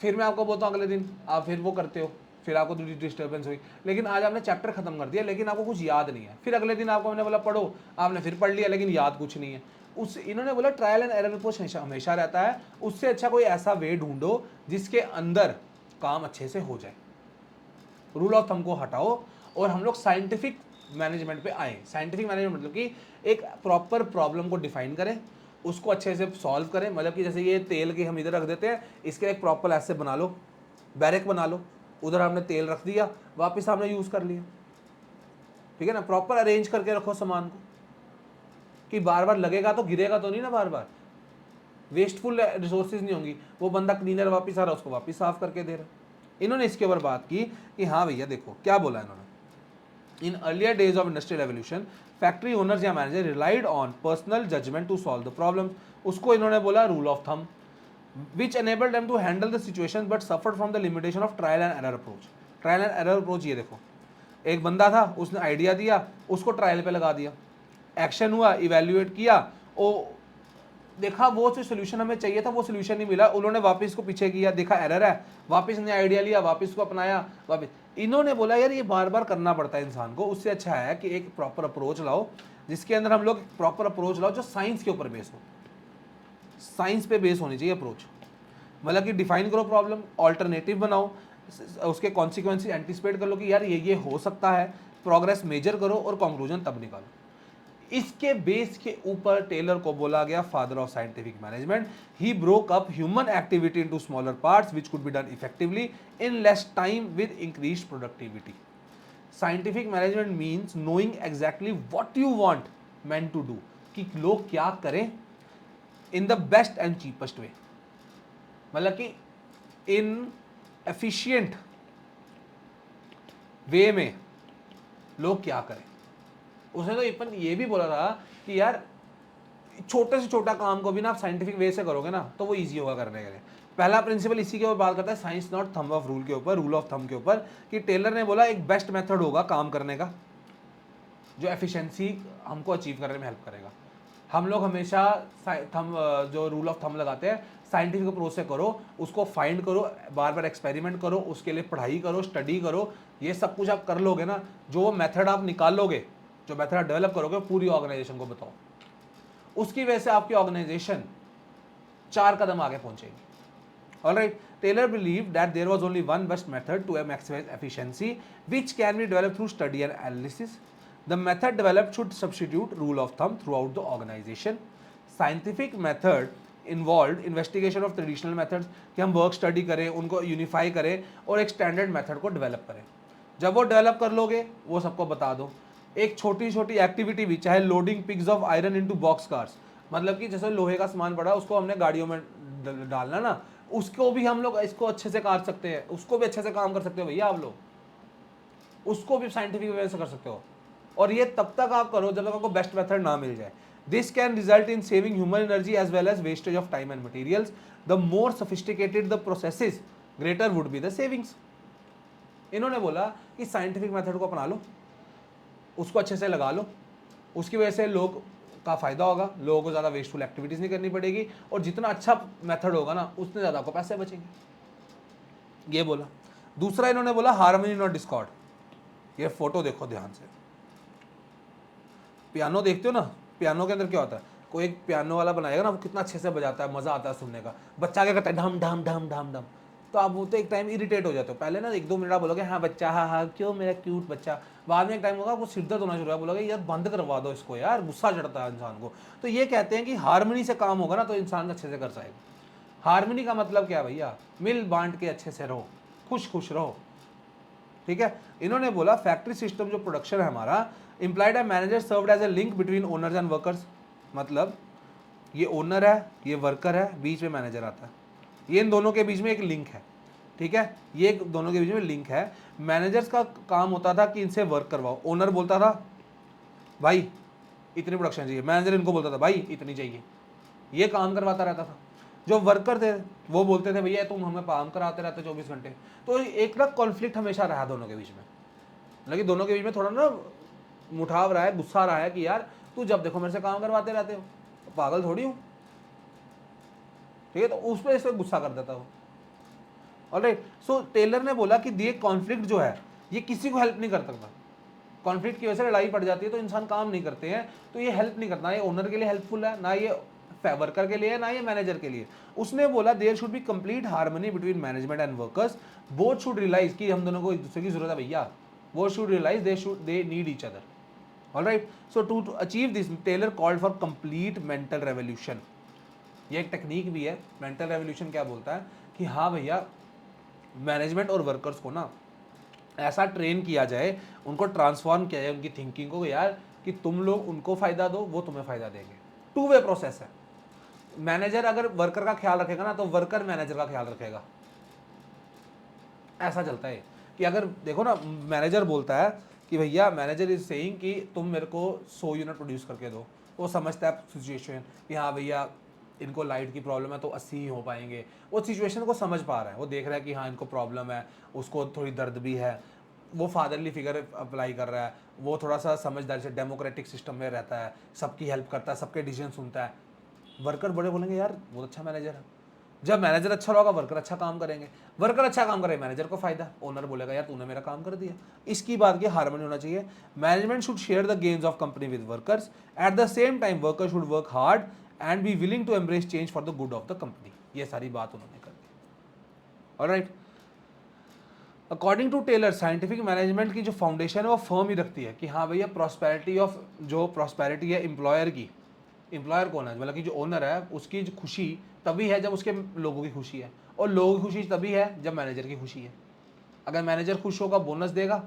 फिर मैं आपको बोलता हूँ अगले दिन आप फिर वो करते हो, फिर आपको थोड़ी डिस्टर्बेंस हुई, लेकिन आज आपने चैप्टर खत्म कर दिया, लेकिन आपको कुछ याद नहीं है। फिर अगले दिन आपको मैंने बोला पढ़ो, आपने फिर पढ़ लिया, लेकिन याद कुछ नहीं है। उस इन्होंने बोला ट्रायल एंड एरर अप्रोच हमेशा रहता है, उससे अच्छा कोई ऐसा वे ढूंढो जिसके अंदर काम अच्छे से हो जाए। रूल ऑफ थंब को हटाओ और हम लोग साइंटिफिक मैनेजमेंट पे आए। साइंटिफिक मैनेजमेंट मतलब कि एक प्रॉपर प्रॉब्लम को डिफाइन करें, उसको अच्छे से सॉल्व करें। मतलब कि जैसे ये तेल की हम इधर रख देते हैं, इसके एक प्रॉपर ऐसे बना लो, बैरक बना लो, उधर हमने तेल रख दिया, वापस हमने यूज़ कर लिया, ठीक है ना। प्रॉपर अरेंज करके रखो सामान को कि बार बार लगेगा तो गिरेगा तो नहीं ना, बार बार वेस्टफुल रिसोर्सेज नहीं होंगी। वो बंदा क्लीनर वापस आ रहा है, उसको वापस साफ करके दे रहा। इन्होंने इसके ऊपर बात की कि हाँ भैया देखो क्या बोला इन्होंने, in earlier days of industrial revolution factory owners या manager relied on personal judgement to solve the problem. उसको इन्होंने बोला rule of thumb, which enabled them to handle the situation but suffered from the limitation of trial and error approach. Trial and error approach ये देखो, एक बंदा था, उसने idea दिया, उसको ट्रायल पे लगा दिया, एक्शन हुआ, इवेल्युएट किया, ओ देखा वो जो सोल्यूशन हमें चाहिए था वो सोल्यूशन नहीं मिला, उन्होंने वापस को पीछे किया, देखा एरर है, वापस ने आइडिया लिया, वापस को अपनाया, वापस। इन्होंने बोला यार ये बार बार करना पड़ता है इंसान को, उससे अच्छा है कि एक प्रॉपर अप्रोच लाओ, जिसके अंदर हम लोग प्रॉपर अप्रोच लाओ जो साइंस के ऊपर बेस हो, साइंस पे बेस होनी चाहिए अप्रोच। मतलब कि डिफाइन करो प्रॉब्लम, ऑल्टरनेटिव बनाओ, उसके कॉन्सिक्वेंसेस एंटिसिपेट कर लो कि यार ये हो सकता है, प्रोग्रेस मेजर करो और कंक्लूजन तब निकालो। इसके बेस के ऊपर टेलर को बोला गया father of scientific management. He broke up human activity into smaller parts which could be done effectively in less time with increased productivity. Scientific management means knowing exactly what you want man to do, कि लोग क्या करें in the best and cheapest way, मतलब कि इन efficient way में लोग क्या करें। उसने तो अपन ये भी बोला था कि यार छोटे से छोटा काम को भी ना आप साइंटिफिक वे से करोगे ना तो वो इजी होगा करने के लिए। पहला प्रिंसिपल इसी के ऊपर बात करता है, science not thumb of rule के ऊपर, रूल ऑफ थंब के ऊपर, कि टेलर ने बोला एक बेस्ट मेथड होगा काम करने का जो एफिशिएंसी हमको अचीव करने में हेल्प करेगा। हम लोग हमेशा थंब जो रूल ऑफ थंब लगाते हैं साइंटिफिक अप्रोच से करो, उसको फाइंड करो, बार बार एक्सपेरिमेंट करो, उसके लिए पढ़ाई करो, स्टडी करो, ये सब कुछ आप कर लोगे ना, जो मेथड आप निकालोगे, जो मेथड आप डेवलप करोगे, पूरी ऑर्गेनाइजेशन को बताओ, उसकी वजह से आपकी ऑर्गेनाइजेशन 4 कदम आगे पहुंचेगी। Alright, Taylor believed that there was only one best method to maximize efficiency, which can be developed through study and analysis. The method developed should substitute rule of thumb throughout the organization. Scientific method involved investigation of traditional methods, कि हम work study करें, उनको unify करें और एक standard method को develop करें। जब वो डेवलप कर लोगे, वो सबको बता दो। एक छोटी छोटी एक्टिविटी भी, चाहे loading pigs of iron into box cars, मतलब कि जैसे लोहे का सामान पड़ा उसको हमने गाड़ियों में डालना ना, उसको भी हम लोग इसको अच्छे से काट सकते हैं, उसको भी अच्छे से काम कर सकते हो भैया आप लोग, उसको भी साइंटिफिक वे से कर सकते हो। और ये तब तक आप करो जब तक आपको बेस्ट मेथड ना मिल जाए। This can result in saving human energy as well as wastage of time and materials. The more sophisticated the processes, greater would be the savings. इन्होंने बोला कि साइंटिफिक मेथड को अपना लो, उसको अच्छे से लगा लो, उसकी वजह से लोग का फायदा होगा, लोगों को ज़्यादा वेस्टफुल एक्टिविटीज़ नहीं करनी पड़ेगी, और जितना अच्छा मेथड होगा ना उतने ज़्यादा आपको पैसे बचेंगे, ये बोला। दूसरा इन्होंने बोला हार्मनी नॉट डिस्कॉर्ड। ये फोटो देखो ध्यान से, पियानो देखते हो ना, पियानो के अंदर क्या होता है, कोई एक पियानो वाला बनाएगा ना, वो कितना अच्छे से बजाता है, मज़ा आता है सुनने का। बच्चा क्या करता है, ढम ढम ढम ढम ढम, तो आप वो तो एक टाइम इरिटेट हो जाते हो। पहले ना 1-2 मिनट आप बोलोगे हाँ बच्चा, हाँ हाँ क्यों मेरा क्यूट बच्चा, बाद में एक टाइम होगा आपको सिर दर्द होना शुरू होगा, बोलोगे यार बंद करवा दो इसको यार, गुस्सा चढ़ता है इंसान को। तो ये कहते हैं कि हार्मनी से काम होगा ना तो इंसान अच्छे से कर जाएगा। हार्मनी का मतलब क्या है भैया, मिल बांट के अच्छे से रहो, खुश खुश रहो, ठीक है। इन्होंने बोला फैक्ट्री सिस्टम जो प्रोडक्शन है हमारा, इम्प्लाइड है manager served as a link between owners and workers. मतलब ये ओनर है, ये वर्कर है, बीच में मैनेजर आता है, ये इन दोनों के बीच में एक लिंक है, ठीक है, ये दोनों के बीच में लिंक है। मैनेजर्स का काम होता था कि इनसे वर्क करवाओ, ओनर बोलता था भाई इतनी प्रोडक्शन चाहिए, मैनेजर इनको बोलता था भाई इतनी चाहिए, ये काम करवाता रहता था। जो वर्कर थे वो बोलते थे भैया तुम हमें काम कराते रहते 24 घंटे। तो एक ना कॉन्फ्लिक्ट हमेशा रहा दोनों के बीच में, लेकिन दोनों के बीच में थोड़ा ना मुठाव रहा है, गुस्सा रहा है कि यार तू जब देखो मेरे से काम करवाते रहते हो, पागल थोड़ी हूँ, ठीक है। तो उस पर इसे गुस्सा कर देता वो। ऑलराइट, सो टेलर ने बोला कि ये कॉन्फ्लिक्ट जो है ये किसी को हेल्प नहीं कर सकता। कॉन्फ्लिक्ट की वजह से लड़ाई पड़ जाती है तो इंसान काम नहीं करते हैं, तो ये हेल्प नहीं करता, ये ओनर के लिए हेल्पफुल है ना, ये वर्कर के लिए ना ये मैनेजर के लिए। उसने बोला there should be complete harmony between management and workers, both should realise कि हम दोनों को एक दूसरे की जरूरत है भैया, वो should realise they need each other. Alright, so to achieve this Taylor called for complete mental revolution. ये एक टेक्निक भी है। मेंटल रेवोल्यूशन क्या बोलता है कि हाँ भैया मैनेजमेंट और वर्कर्स को ना ऐसा ट्रेन किया जाए, उनको ट्रांसफॉर्म किया जाए उनकी थिंकिंग को, यार कि तुम लोग उनको फ़ायदा दो, वो तुम्हें फ़ायदा देंगे। 2 वे प्रोसेस है। मैनेजर अगर वर्कर का ख्याल रखेगा ना तो वर्कर मैनेजर का ख्याल रखेगा, ऐसा चलता है। कि अगर देखो ना मैनेजर बोलता है कि भैया, मैनेजर इज सेइंग कि तुम मेरे को 100 यूनिट प्रोड्यूस करके दो, वो समझता है सिचुएशन कि हाँ भैया इनको लाइट की प्रॉब्लम है तो 80 ही हो पाएंगे, वो सिचुएशन को समझ पा रहा है, वो देख रहा है कि हाँ इनको प्रॉब्लम है, उसको थोड़ी दर्द भी है, वो फादरली फिगर अप्लाई कर रहा है, वो थोड़ा सा समझदारी से डेमोक्रेटिक सिस्टम में रहता है, सबकी हेल्प करता है, सबके डिसीजन सुनता है। वर्कर बड़े बोलेंगे यार बहुत अच्छा मैनेजर है। जब मैनेजर अच्छा होगा वर्कर अच्छा काम करेंगे, वर्कर अच्छा काम करे मैनेजर को फायदा, ओनर बोलेगा यार तूने मेरा काम कर दिया। इसकी बात की हार्मनी होना चाहिए। Management should share the gains of company with workers, at the same time worker should work hard and be willing to embrace change for the good of the company. ये सारी बात उन्होंने कर दी। Alright, according to Taylor scientific management की जो foundation है वो फर्म ही रखती है कि हाँ भैया प्रॉस्पेरिटी ऑफ, जो प्रॉस्पेरिटी है एम्प्लॉयर की, एम्प्लॉयर कौन है, मतलब कि जो ओनर है उसकी जो खुशी तभी है जब उसके लोगों की खुशी है, और लोगों की खुशी तभी है जब मैनेजर की खुशी है। अगर मैनेजर खुश होगा, बोनस देगा,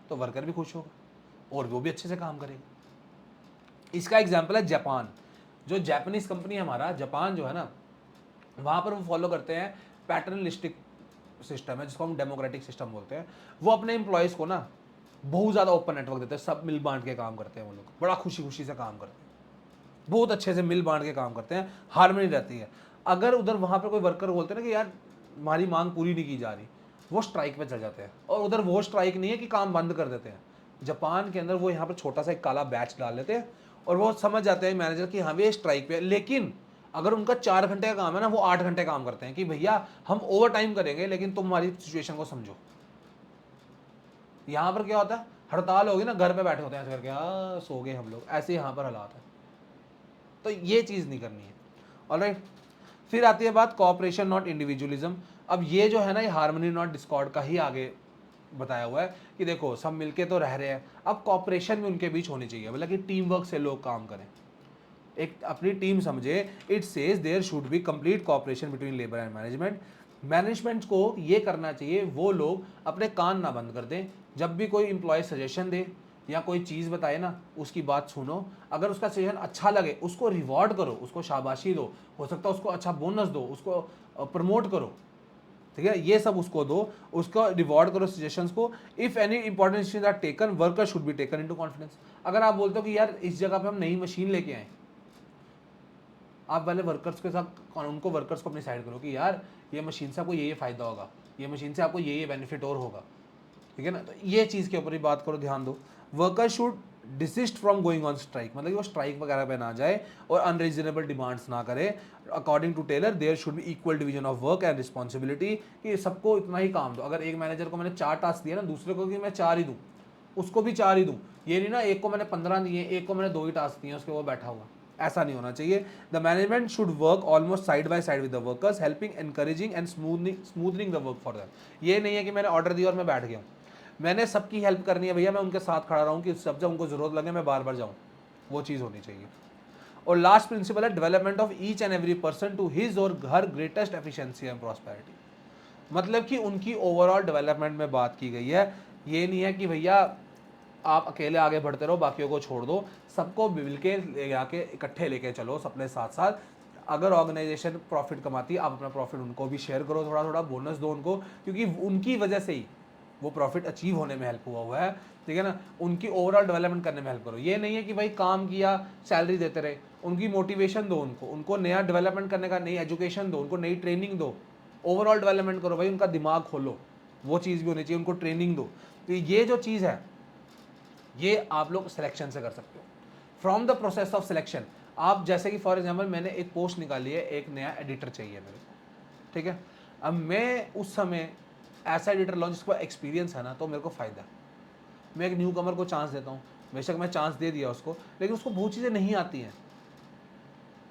तो वर्कर भी खुश होगा और वो भी अच्छे से काम करेगा। इसका एग्जाम्पल है जापान। जो जापानीज कंपनी है हमारा, जापान जो है ना, वहाँ पर वो फॉलो करते हैं पैटर्नलिस्टिक सिस्टम है जिसको हम डेमोक्रेटिक सिस्टम बोलते हैं। वो अपने एम्प्लॉयज़ को ना बहुत ज़्यादा ओपन नेटवर्क देते हैं, सब मिल बांट के काम करते हैं, वो लोग बड़ा खुशी खुशी से काम करते हैं, बहुत अच्छे से मिल बांट के काम करते हैं, हार्मनी रहती है। अगर उधर वहाँ पर कोई वर्कर बोलते हैं ना कि यार हमारी मांग पूरी नहीं की जा रही, वो स्ट्राइक पे चल जाते हैं, और उधर वो स्ट्राइक नहीं है कि काम बंद कर देते हैं। जापान के अंदर वो यहाँ पर छोटा सा एक काला बैच डाल लेते हैं और वो समझ जाते हैं मैनेजर कि हाँ ये स्ट्राइक पे है। लेकिन अगर उनका 4 घंटे का काम है ना, वो 8 घंटे काम करते हैं कि भैया हम ओवर टाइम करेंगे लेकिन तुम हमारी सिचुएशन को समझो। यहाँ पर क्या होता है, हड़ताल होगी ना, घर पे बैठे होते हैं ऐसे करके, सो गए हम लोग, ऐसे यहाँ पर हालात है। तो ये चीज़ नहीं करनी है। ऑलराइट, फिर आती है बात कोऑपरेशन नॉट इंडिविजुअलिज्म। अब ये जो है ना, ये हार्मनी नॉट डिस्कॉर्ड का ही आगे बताया हुआ है कि देखो सब मिलके तो रह रहे हैं, अब कोऑपरेशन भी उनके बीच होनी चाहिए, मतलब कि टीम वर्क से लोग काम करें, एक अपनी टीम समझे। It says there should be complete cooperation between labour and management. Management को ये करना चाहिए, वो लोग अपने कान ना बंद कर दें, जब भी कोई एम्प्लॉय सजेशन दे या कोई चीज़ बताए ना, उसकी बात सुनो, अगर उसका सजेशन अच्छा लगे उसको रिवॉर्ड करो, उसको शाबाशी दो, हो सकता है उसको अच्छा बोनस दो, उसको प्रमोट करो, ठीक है, ये सब उसको दो, उसको रिवॉर्ड करो सजेशंस को। If any important decision are taken, worker should be taken into confidence. अगर आप बोलते हो कि यार इस जगह पे हम नई मशीन लेके आए, आप पहले वर्कर्स के साथ उनको वर्कर्स को अपनी साइड करो कि यार ये मशीन से आपको ये फ़ायदा होगा, ये मशीन से आपको ये बेनिफिट और होगा, ठीक है ना। तो ये चीज़ के ऊपर ही बात करो, ध्यान दो। Worker should desist from going on strike, मतलब कि वो स्ट्राइक वगैरह पे ना जाए और अनरीजनेबल डिमांड्स ना करे। According to Taylor there should be equal division of work and responsibility, कि सबको इतना ही काम दो। अगर एक मैनेजर को मैंने 4 टास्क दिया ना, दूसरे को कि मैं 4 ही दूँ, उसको भी 4 ही दूँ। ये नहीं ना एक को मैंने 15 दिए, एक को मैंने 2 ही टास्क दिए, उसके वो बैठा हुआ, ऐसा नहीं होना चाहिए। The management should work almost side by side with the workers, helping, encouraging and smoothening the work for them. ये नहीं है कि मैंने ऑर्डर दिया और मैं बैठ गया, मैंने सबकी हेल्प करनी है भैया, मैं उनके साथ खड़ा रहूँ कि जब जब उनको जरूरत लगे मैं बार बार जाऊँ, वो चीज़ होनी चाहिए। और लास्ट प्रिंसिपल है development of each and every person to his और her greatest efficiency and prosperity. मतलब कि उनकी ओवरऑल डेवलपमेंट में बात की गई है। ये नहीं है कि भैया आप अकेले आगे बढ़ते रहो बाकियों को छोड़ दो, सबको मिल के ले आके इकट्ठे लेके चलो अपने साथ साथ। अगर ऑर्गेनाइजेशन प्रॉफिट कमाती है, आप अपना प्रॉफिट उनको भी शेयर करो, थोड़ा थोड़ा बोनस दो उनको, क्योंकि उनकी वजह से ही वो प्रॉफिट अचीव होने में हेल्प हुआ है, ठीक है ना। उनकी ओवरऑल डेवलपमेंट करने में हेल्प करो। ये नहीं है कि भाई काम किया सैलरी देते रहे, उनकी मोटिवेशन दो, उनको नया डेवलपमेंट करने का, नई एजुकेशन दो, उनको नई ट्रेनिंग दो, ओवरऑल डेवलपमेंट करो भाई, उनका दिमाग खोलो, वो चीज़ भी होनी चाहिए, उनको ट्रेनिंग दो। तो ये जो चीज़ है ये आप लोग सिलेक्शन से कर सकते हो, from the process of selection. आप जैसे कि फॉर एग्जांपल मैंने एक पोस्ट निकाली है, एक नया एडिटर चाहिए मेरे को, ठीक है। अब मैं उस समय ऐसा एडिटर लाऊं जिसको एक्सपीरियंस है ना, तो मेरे को फ़ायदा है। मैं एक न्यू कमर को चांस देता हूँ, बेशक मैं चांस दे दिया उसको, लेकिन उसको बहुत चीज़ें नहीं आती हैं,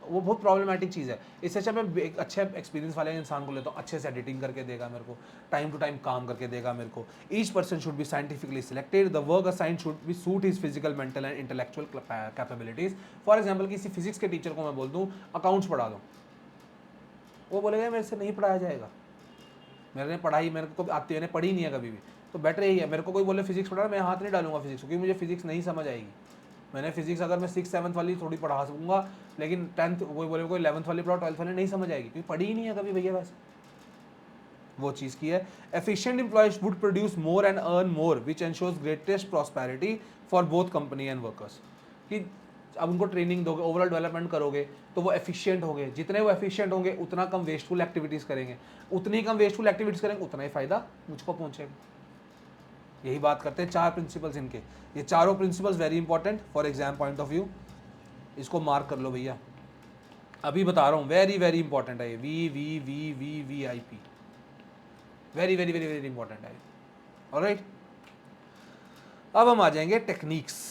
वो बहुत प्रॉब्लमेटिक चीज़ है। इससे अच्छा मैं एक अच्छे एक्सपीरियंस वाले इंसान को लेता हूँ, अच्छे से एडिटिंग करके देगा मेरे को, टाइम टू टाइम काम करके देगा मेरे को। Each person should be scientifically selected, the work assigned should be suit his physical, mental and intellectual capabilities. For example किसी फिजिक्स के टीचर को मैं बोल दूँ अकाउंट्स पढ़ा दो, वो बोलेगा मेरे से नहीं पढ़ाया जाएगा, मैंने पढ़ाई मेरे को आती है, मैंने पढ़ी नहीं है कभी भी। तो बेटर यही है, मेरे को कोई बोले फिजिक्स पढ़ा, मैं हाथ नहीं डालूंगा फिजिक्स, क्योंकि मुझे फिजिक्स नहीं समझ आएगी। मैंने फिजिक्स अगर मैं 6-7 वाली थोड़ी पढ़ा सकूंगा, लेकिन 10th कोई बोले कोई 11th वाली पढ़ाओ, 12th वाली नहीं समझ आएगी, क्योंकि पढ़ी ही नहीं है कभी भैया। वैसे वो चीज़ की है। Efficient employees would produce more and earn more which ensures greatest prosperity for both company and workers. कि अब उनको ट्रेनिंग दोगे, ओवरऑल डेवलपमेंट करोगे, तो वो एफिशिएंट होंगे, जितने वो एफिशिएंट होंगे उतना कम वेस्टफुल एक्टिविटीज़ करेंगे, उतनी कम वेस्टफुल एक्टिविटीज़ करेंगे उतना ही फ़ायदा मुझको पहुँचेगा। यही बात करते हैं 4 प्रिंसिपल्स इनके। ये चारों principles very important for exam point of view, इसको मार्क कर लो भैया, अभी बता रहा हूँ, वेरी वेरी इंपॉर्टेंट है ये, VVVVVIP, very very very very important है। ऑलराइट, अब हम आ जाएंगे टेक्निक्स।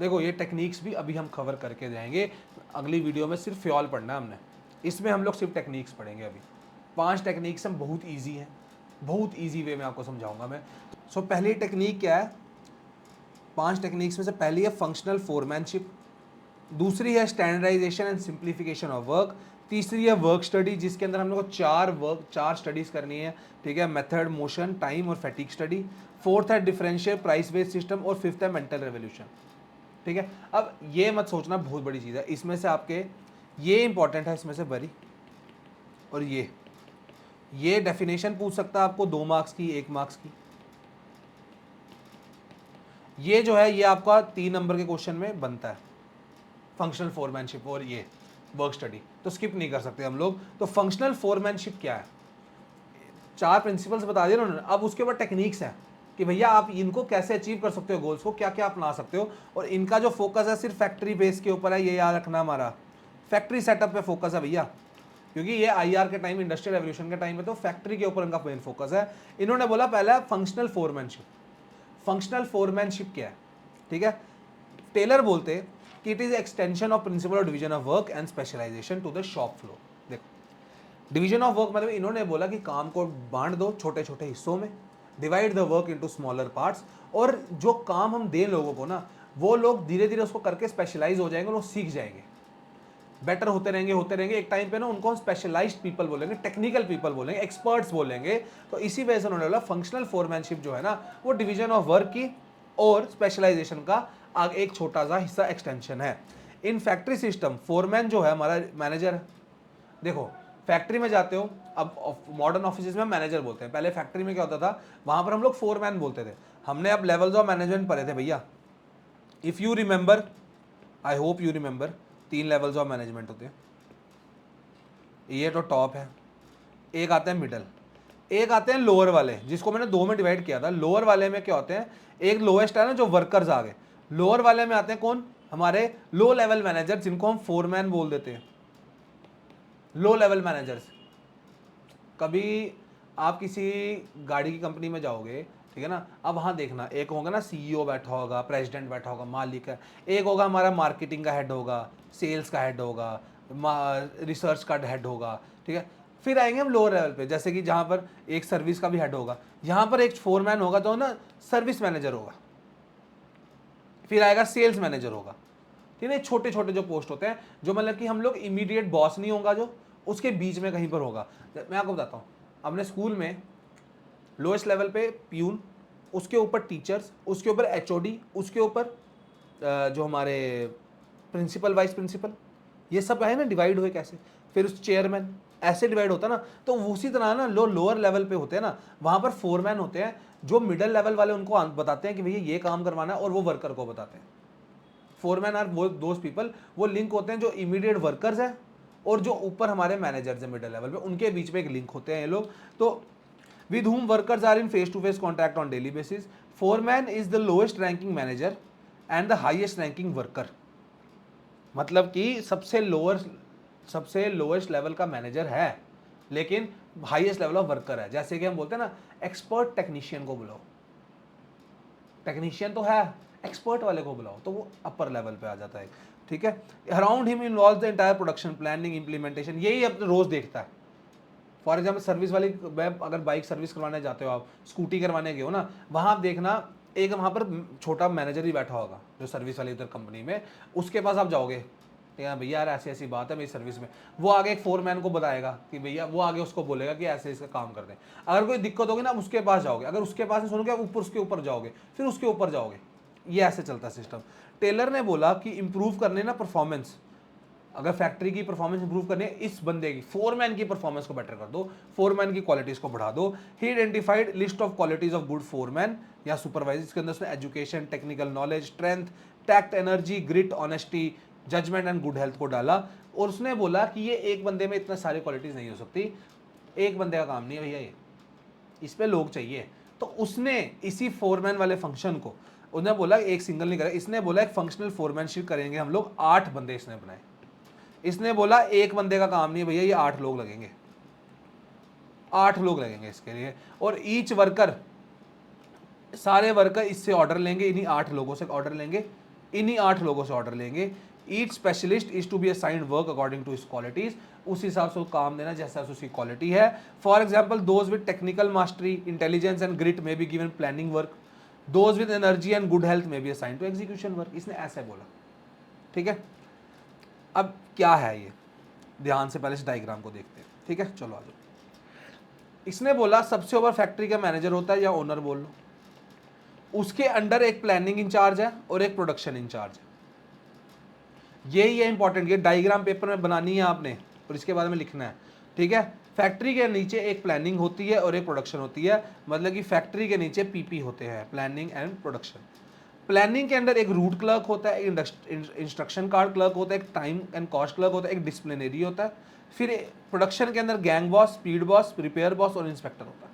देखो ये टेक्निक्स भी अभी हम कवर करके जाएंगे, अगली वीडियो में सिर्फ फ्यूल पढ़ना है हमने, इसमें हम लोग सिर्फ टेक्निक्स पढ़ेंगे। अभी 5 टेक्निक्स हम बहुत ईजी हैं, बहुत ईजी वे में आपको समझाऊंगा मैं। सो पहली टेक्निक क्या है, 5 टेक्निक्स में से पहली है फंक्शनल फोरमैनशिप, दूसरी है standardisation and simplification of work, तीसरी है वर्क स्टडी जिसके अंदर हम लोग को 4 स्टडीज करनी है, ठीक है, मेथड, मोशन, टाइम और फैटिक स्टडी। फोर्थ है डिफरेंशियल प्राइस बेस्ड सिस्टम और फिफ्थ है मेंटल रेवोल्यूशन, ठीक है। अब ये मत सोचना बहुत बड़ी चीज़ है, इसमें से आपके ये इंपॉर्टेंट है इसमें से बरी, और ये डेफिनेशन पूछ सकता है आपको 2 मार्क्स की, 1 मार्क्स की। ये जो है ये आपका 3 नंबर के क्वेश्चन में बनता है, फंक्शनल फोरमैनशिप और ये वर्क स्टडी, तो स्किप नहीं कर सकते हम लोग। तो फंक्शनल फोरमैनशिप क्या है, 4 प्रिंसिपल्स बता दिए उन्होंने, अब उसके बाद टेक्निक्स है कि भैया आप इनको कैसे अचीव कर सकते हो, गोल्स को क्या क्या अपना सकते हो। और इनका जो फोकस है सिर्फ फैक्ट्री बेस के ऊपर है, ये याद रखना हमारा, फैक्ट्री सेटअप पे फोकस है भैया, क्योंकि ये आईआर के टाइम, इंडस्ट्रियल रेवोल्यूशन के टाइम पे तो फैक्ट्री के ऊपर इनका मेन फोकस है। इन्होंने बोला पहला फंक्शनल फोरमैनशिप। फंक्शनल फोरमैनशिप क्या है, ठीक है, टेलर बोलते कि it is extension of principle of division of work and specialisation to the shop floor. देखो डिवीजन ऑफ वर्क मतलब इन्होंने बोला कि काम को बांट दो छोटे छोटे हिस्सों में, divide the work into smaller parts, और जो काम हम दें लोगों को ना, वो लोग धीरे धीरे उसको करके स्पेशलाइज हो जाएंगे, वो सीख जाएंगे, बेटर होते रहेंगे। एक टाइम पे ना उनको हम स्पेशलाइज्ड पीपल बोलेंगे, टेक्निकल पीपल बोलेंगे, एक्सपर्ट्स बोलेंगे। तो इसी वजह से उन्होंने बोला फंक्शनल फोरमैनशिप जो है ना, वो डिवीजन ऑफ वर्क की और स्पेशलाइजेशन का आगे एक छोटा सा हिस्सा एक्सटेंशन है। इन फैक्ट्री सिस्टम फोरमैन जो है हमारा मैनेजर है। देखो फैक्ट्री में जाते हो, अब मॉडर्न ऑफिस में मैनेजर बोलते हैं, पहले फैक्ट्री में क्या होता था, वहां पर हम लोग फोरमैन बोलते थे। हमने अब लेवल्स ऑफ मैनेजमेंट पढ़े थे भैया, if you remember, I hope you remember, 3 levels of management होते हैं। ये तो टॉप है, एक आते हैं मिडल, एक आते हैं लोअर वाले, जिसको मैंने 2 में डिवाइड किया था। लोअर वाले में क्या होते हैं, एक लोएस्ट है ना जो वर्कर्स आ गए, लोअर वाले में आते हैं कौन, हमारे लो लेवल मैनेजर, जिनको हम फोरमैन बोल देते हैं, लो लेवल मैनेजर्स। कभी आप किसी गाड़ी की कंपनी में जाओगे, ठीक है ना, अब वहाँ देखना एक होगा ना सीईओ बैठा होगा, प्रेसिडेंट बैठा होगा, मालिक है, एक होगा हमारा मार्केटिंग का हेड होगा, सेल्स का हेड होगा, रिसर्च का हेड होगा, ठीक है। फिर आएंगे हम लोअर लेवल पे, जैसे कि जहाँ पर एक सर्विस का भी हेड होगा, यहाँ पर एक फोरमैन होगा तो ना सर्विस मैनेजर होगा, फिर आएगा सेल्स मैनेजर होगा, ठीक है। छोटे छोटे जो पोस्ट होते हैं, जो मतलब कि हम लोग इमीडिएट बॉस नहीं होगा, जो उसके बीच में कहीं पर होगा। मैं आपको बताता हूँ, अपने स्कूल में लोएस्ट लेवल पे प्यून, उसके ऊपर टीचर्स, उसके ऊपर एचओडी, उसके ऊपर जो हमारे प्रिंसिपल, वाइस प्रिंसिपल, ये सब है ना डिवाइड हुए कैसे, फिर उस चेयरमैन, ऐसे डिवाइड होता है ना। तो उसी तरह ना लोअर लेवल पे होते हैं ना, वहाँ पर फोरमैन होते हैं, जो मिडल लेवल वाले उनको बताते हैं कि भैया ये काम करवाना है, और वो वर्कर को बताते हैं। फोरमैन आर वो दोज पीपल, वो लिंक होते हैं जो इमीडिएट वर्कर्स हैं और जो ऊपर हमारे मैनेजर्स हैं मिडिल लेवल पे, उनके बीच में एक लिंक होते हैं ये लोग। तो with whom workers are in face to face contact on daily basis. Foreman is the lowest ranking manager and the highest ranking worker. मतलब कि सबसे लोएस्ट लेवल का मैनेजर है, लेकिन हाईएस्ट लेवल ऑफ वर्कर है। जैसे कि हम बोलते हैं ना, एक्सपर्ट टेक्नीशियन को बुलाओ, टेक्नीशियन तो है, एक्सपर्ट वाले को बुलाओ, तो वो अपर लेवल पे आ जाता है, ठीक है। Around him involve the entire production, planning, implementation, यही अब रोज देखता है। फॉर एग्जाम्पल सर्विस वाली, अगर बाइक सर्विस करवाने जाते हो, आप स्कूटी करवाने गए हो ना, वहाँ आप देखना एक वहाँ पर छोटा मैनेजर ही बैठा होगा जो सर्विस वाली उधर कंपनी में, उसके पास आप जाओगे, या भैया यार ऐसी ऐसी बात है मेरी सर्विस में, वो आगे एक फोरमैन को बताएगा कि भैया, वो आगे उसको बोलेगा कि ऐसे इसका काम कर दें। अगर कोई दिक्कत होगी ना, उसके पास जाओगे, अगर उसके पास नहीं सुनोगे, ऊपर उसके ऊपर जाओगे, फिर उसके ऊपर जाओगे, ये ऐसे चलता है सिस्टम। टेलर ने बोला कि इंप्रूव करने ना परफॉर्मेंस, अगर फैक्ट्री की परफॉर्मेंस इंप्रूव करनी है, इस बंदे की, फोरमैन की परफॉर्मेंस को बेटर कर दो, फोरमैन की क्वालिटीज को बढ़ा दो। He identified list of qualities of good foreman या सुपरवाइजर, इसके अंदर उसने education, technical knowledge, strength, tact, energy, grit, honesty, judgement and good health को डाला। और उसने बोला कि ये एक बंदे में इतने सारी क्वालिटीज नहीं हो सकती, एक बंदे का काम नहीं है भैया, ये इस पे लोग चाहिए। तो उसने इसी फोरमैन वाले फंक्शन को, उसने बोला एक सिंगल नहीं करा, इसने बोला एक फंक्शनल फोरमैनशिप करेंगे हम लोग, 8 बंदे इसने बनाए। इसने बोला एक बंदे का काम नहीं भैया, ये 8 लोग लगेंगे, 8 लोग लगेंगे इसके लिए। और ईच वर्कर, सारे वर्कर इससे ऑर्डर लेंगे, इन्हीं 8 लोगों से ऑर्डर लेंगे, इन्हीं 8 लोगों से ऑर्डर लेंगे। Each specialist is to be assigned work according to his qualities, उस हिसाब से काम देना जैसा उसकी क्वालिटी है। For example those with technical mastery, intelligence and grit may be given planning work, those with energy and good health may be assigned to execution work. इसने ऐसे बोला, ठीक है। अब क्या है ये, ध्यान से पहले इस डायग्राम को देखते हैं, ठीक है, चलो आ जाओ। इसने बोला सबसे ऊपर फैक्ट्री का मैनेजर होता है या ओनर बोल लो, उसके अंडर एक प्लानिंग इंचार्ज है और एक प्रोडक्शन इंचार्ज है। यही है इंपॉर्टेंट, ये डायग्राम पेपर में बनानी है आपने और इसके बारे में लिखना है, ठीक है। फैक्ट्री के नीचे एक प्लानिंग होती है और एक प्रोडक्शन होती है, मतलब कि फैक्ट्री के नीचे पीपी होते हैं, प्लानिंग एंड प्रोडक्शन। प्लानिंग के अंदर एक रूट क्लर्क होता है, एक इंस्ट्रक्शन कार्ड क्लर्क होता है, एक टाइम एंड कॉस्ट क्लर्क होता है, एक डिसिप्लिनरी होता है। फिर प्रोडक्शन के अंदर gang boss, speed boss, repair boss और इंस्पेक्टर होता है।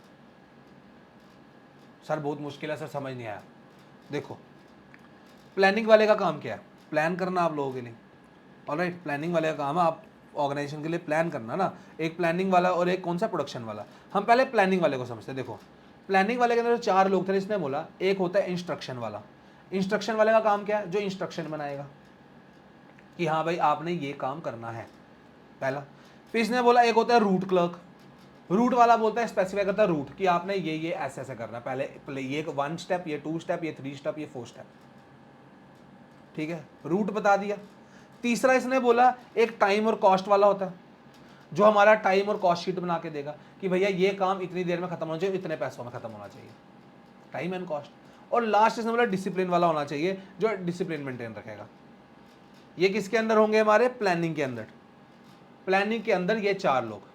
सर बहुत मुश्किल है सर, समझ नहीं आया। देखो प्लानिंग वाले का काम क्या है, प्लान करना आप लोगों के लिए, ऑलराइट, प्लानिंग वाले का काम है आप ऑर्गेनाइजेशन के लिए प्लान करना ना, एक प्लानिंग वाला और एक कौन सा प्रोडक्शन वाला। हम पहले प्लानिंग वाले को समझते हैं। देखो प्लानिंग वाले के अंदर 4 लोग थे, इसने बोला एक होता है इंस्ट्रक्शन वाला। इंस्ट्रक्शन वाले का काम क्या है, जो इंस्ट्रक्शन बनाएगा कि हाँ भाई आपने ये काम करना है, पहला। फिर इसने बोला एक होता है रूट क्लर्क। रूट वाला बोलता है, स्पेसिफाई करता है रूट कि आपने ये ऐसे ऐसे करना है, पहले ये 1 स्टेप, ये 2 स्टेप, ये 3 स्टेप, ये 4 स्टेप, ठीक है, रूट बता दिया। तीसरा इसने बोला एक टाइम और कॉस्ट वाला होता है, जो हमारा टाइम और कॉस्ट शीट बना के देगा कि भैया ये काम इतनी देर में खत्म होना चाहिए, इतने पैसों में खत्म होना चाहिए, टाइम एंड कॉस्ट। और लास्ट इसने बोला डिसिप्लिन वाला होना चाहिए, जो डिसिप्लिन मेंटेन रखेगा। ये किसके अंदर होंगे, हमारे प्लानिंग के अंदर। प्लानिंग के अंदर ये 4 लोग